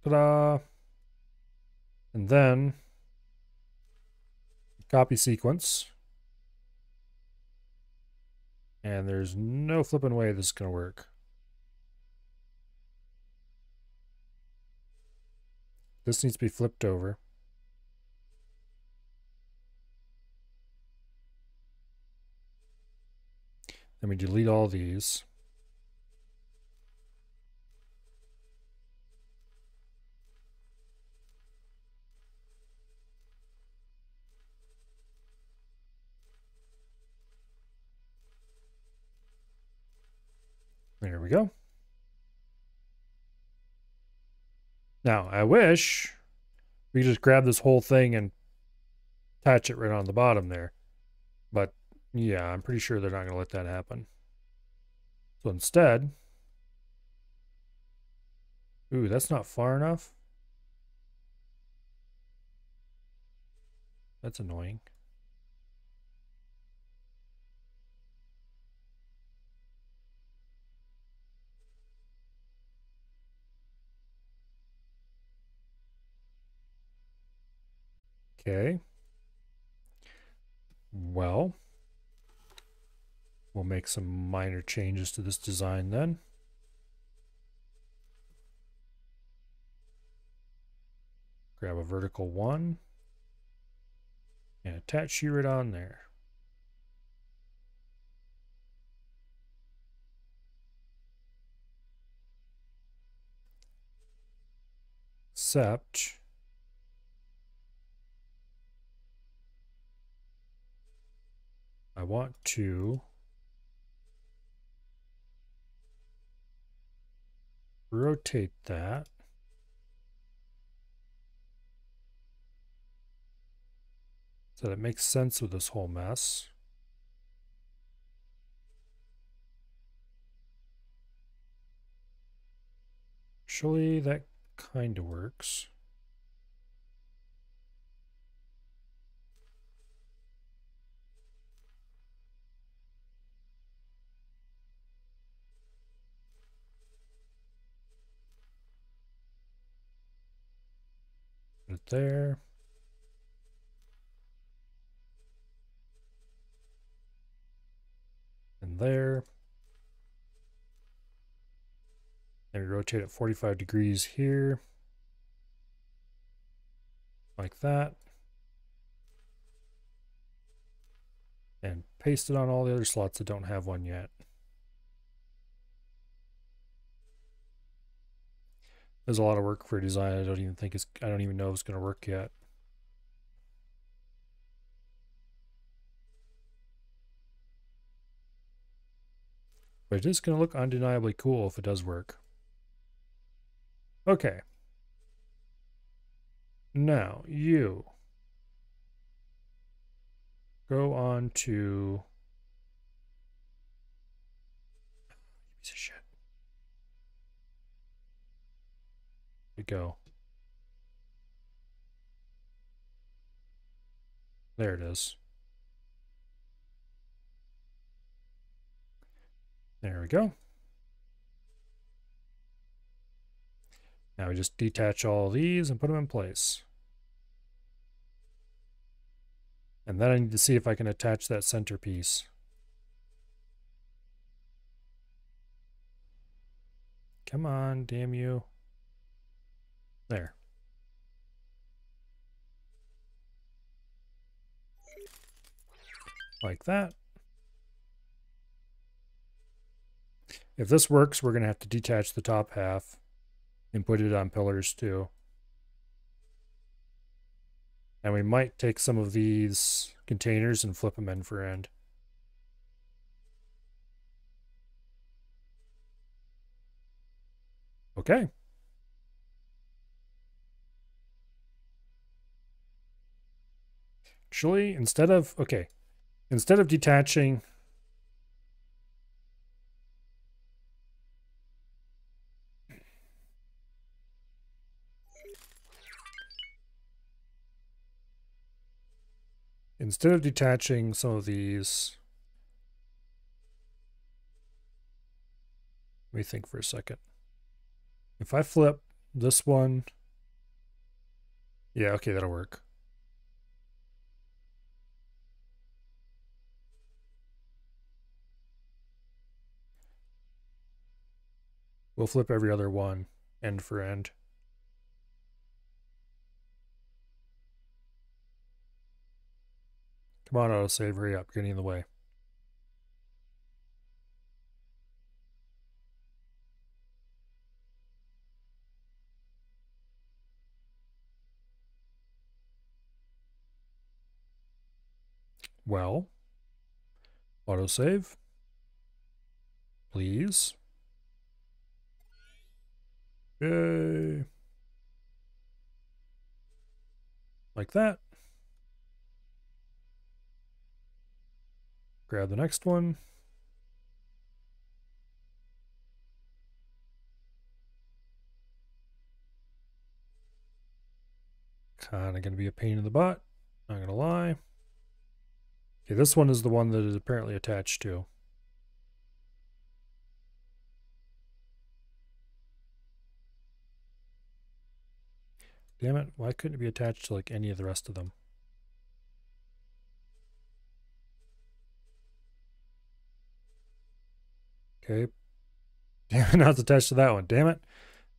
Ta-da! And then copy sequence. And there's no flipping way this is going to work. This needs to be flipped over. Then we delete all these. There we go. Now, I wish we could just grab this whole thing and attach it right on the bottom there. But, yeah, I'm pretty sure they're not going to let that happen. So instead... Ooh, that's not far enough. That's annoying. Okay. Well, we'll make some minor changes to this design then. Grab a vertical one and attach you right on there. Except I want to rotate that so that it makes sense with this whole mess. Actually, that kind of works. Put it there. And there. And we rotate it 45 degrees here. Like that. And paste it on all the other slots that don't have one yet. There's a lot of work for design. I don't even know if it's going to work yet. But it is going to look undeniably cool if it does work. Okay. Now, you go on to piece of shit. There we go. There it is. There we go. Now we just detach all these and put them in place. And then I need to see if I can attach that centerpiece. Come on, damn you. There. Like that. If this works, we're going to have to detach the top half and put it on pillars too. And we might take some of these containers and flip them end for end. Okay. Actually, instead of detaching some of these, let me think for a second. If I flip this one, yeah, okay, that'll work. We'll flip every other one, end for end. Come on, autosave, hurry up, you're getting in the way. Well, autosave, please. Yay. Like that. Grab the next one. Kind of going to be a pain in the butt, not going to lie. Okay, this one is the one that is apparently attached to. Damn it, why couldn't it be attached to like any of the rest of them? Okay. Damn it, now it's attached to that one. Damn it.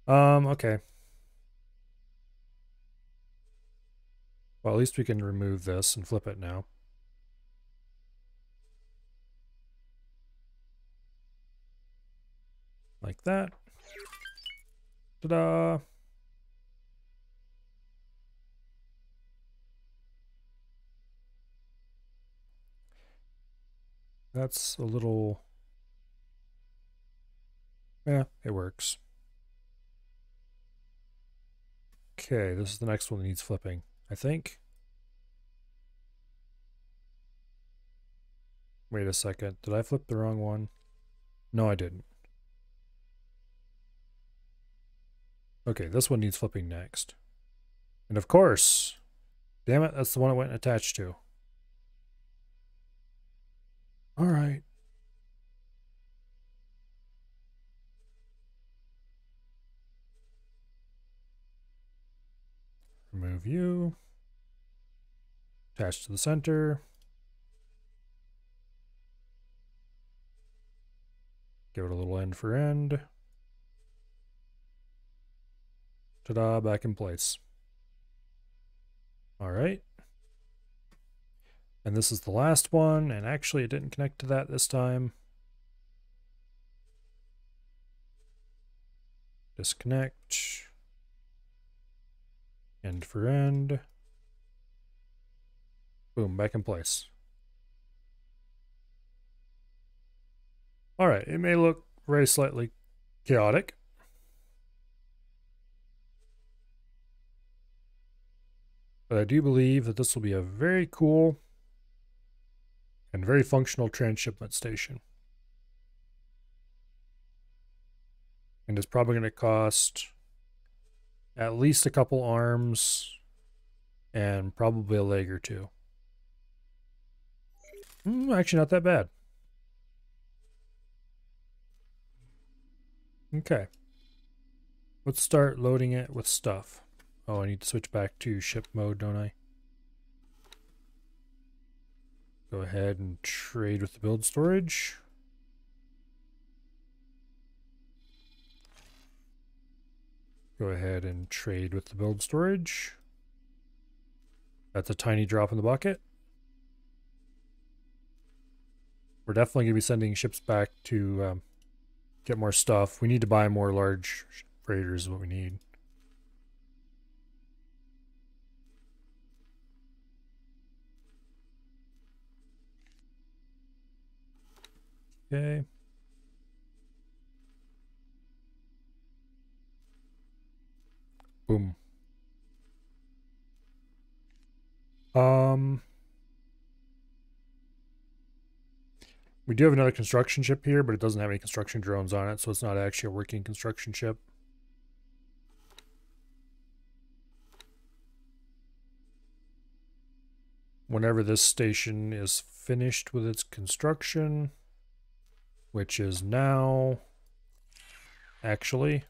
Okay. Well, at least we can remove this and flip it now. Like that. Ta-da! That's a little... yeah, it works. Okay, this is the next one that needs flipping, I think. Wait a second, did I flip the wrong one? No, I didn't. Okay, this one needs flipping next. And of course, damn it, that's the one it went attached to. All right. Remove you. Attach to the center. Give it a little end for end. Ta-da, back in place. All right. And this is the last one, and actually it didn't connect to that this time. Disconnect. End for end. Boom, back in place. All right, it may look very slightly chaotic. But I do believe that this will be a very cool and very functional transshipment station. And it's probably going to cost at least a couple arms and probably a leg or two. Actually, not that bad. Okay. Let's start loading it with stuff. Oh, I need to switch back to ship mode, don't I? Go ahead and trade with the build storage. Go ahead and trade with the build storage. That's a tiny drop in the bucket. We're definitely going to be sending ships back to get more stuff. We need to buy more large freighters is what we need. Okay. Boom. We do have another construction ship here, but it doesn't have any construction drones on it, so it's not actually a working construction ship. Whenever this station is finished with its construction, which is now, actually,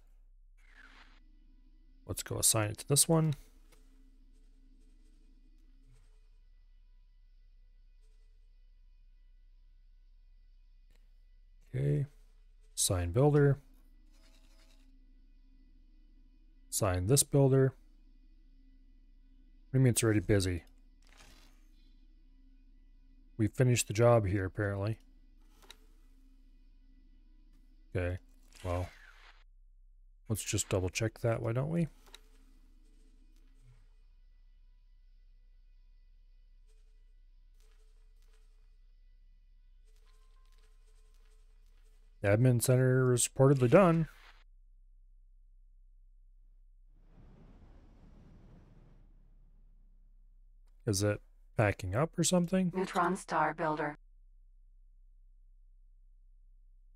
let's go assign it to this one. Okay, assign builder. Assign this builder. What do you mean it's already busy? We finished the job here, apparently. Okay, well, let's just double check that, why don't we? The admin center is reportedly done. Is it packing up or something? Neutron star builder.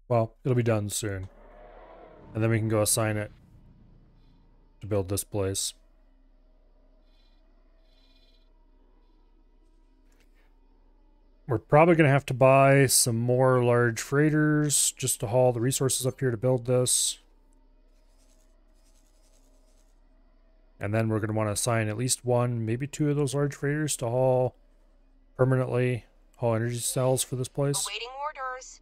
Well, it'll be done soon. And then we can go assign it to build this place. We're probably going to have to buy some more large freighters just to haul the resources up here to build this. And then we're going to want to assign at least one, maybe two of those large freighters to haul permanently, haul energy cells for this place. Awaiting orders.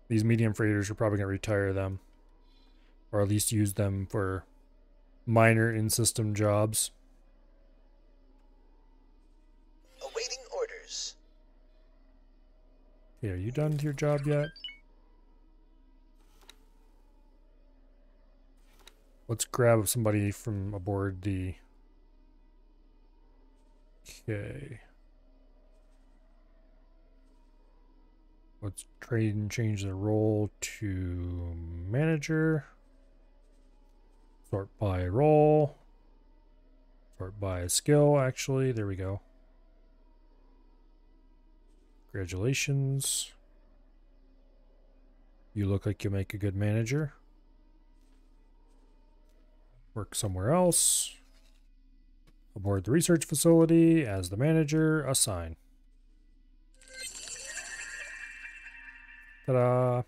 These medium freighters are probably going to retire them. Or at least use them for minor in-system jobs. Awaiting orders. Okay, are you done with your job yet? Let's grab somebody from aboard the... Okay. Let's trade and change the role to manager. Sort by role. Sort by skill, actually. There we go. Congratulations. You look like you'll make a good manager. work somewhere else. Aboard the research facility as the manager. Assign. Ta-da.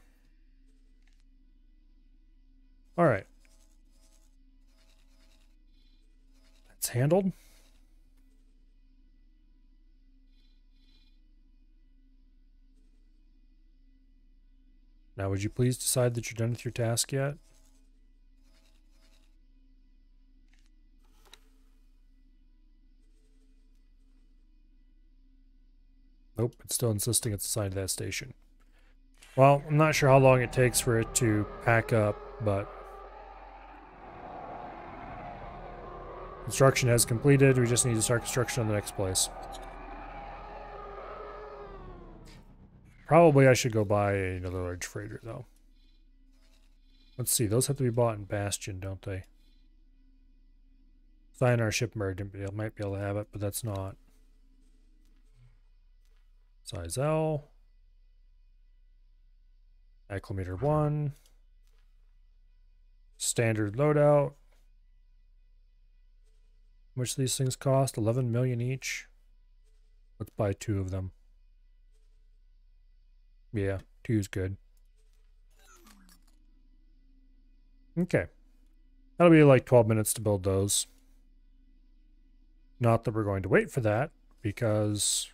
All right. That's handled. Now, would you please decide that you're done with your task yet? Nope, it's still insisting it's assigned to that station. Well, I'm not sure how long it takes for it to pack up, but construction has completed. We just need to start construction on the next place. Probably I should go buy another large freighter, though. Let's see. Those have to be bought in Bastion, don't they? Sign our ship merchant might be able to have it, but that's not. Size L. Acclimator 1. Standard loadout. How much do these things cost? 11 million each. Let's buy 2 of them. Yeah, 2 is good. Okay. That'll be like 12 minutes to build those. Not that we're going to wait for that, because...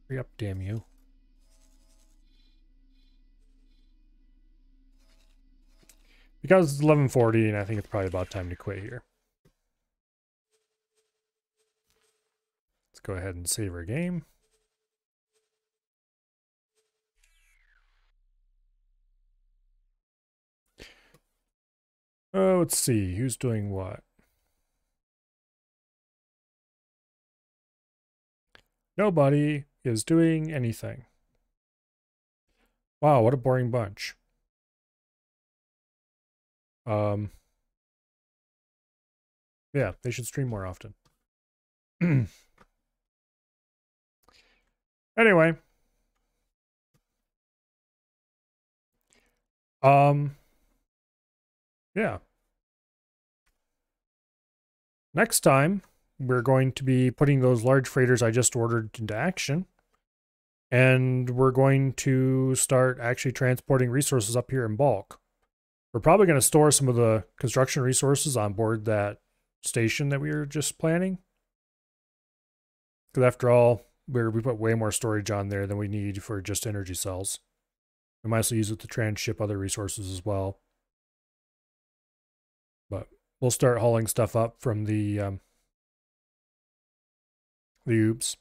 Hurry up, damn you. Because it's 11:40, and I think it's probably about time to quit here. Let's go ahead and save our game. Oh, let's see. Who's doing what? Nobody is doing anything. Wow, what a boring bunch. Yeah, they should stream more often. Anyway. Yeah. Next time, we're going to be putting those large freighters I just ordered into action. And we're going to start actually transporting resources up here in bulk. We're probably going to store some of the construction resources on board that station that we were just planning. Because after all, we put way more storage on there than we need for just energy cells. We might also use it to transship other resources as well. But we'll start hauling stuff up from the oops.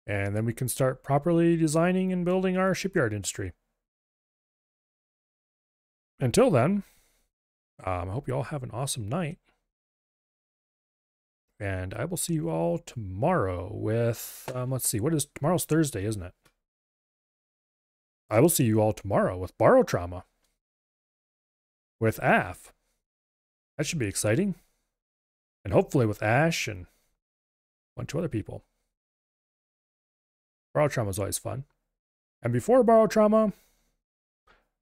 And then we can start properly designing and building our shipyard industry. Until then, I hope you all have an awesome night. And I will see you all tomorrow with, let's see, tomorrow's Thursday, isn't it? I will see you all tomorrow with Barotrauma. With AF. That should be exciting. And hopefully with Ash and a bunch of other people. Barotrauma is always fun. And before Barotrauma,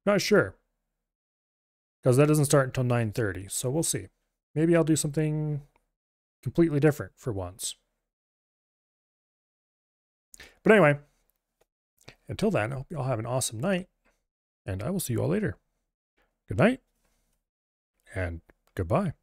not sure. Because that doesn't start until 9:30, so we'll see. Maybe I'll do something completely different for once. But anyway, until then, I hope you all have an awesome night, and I will see you all later. Good night, and goodbye.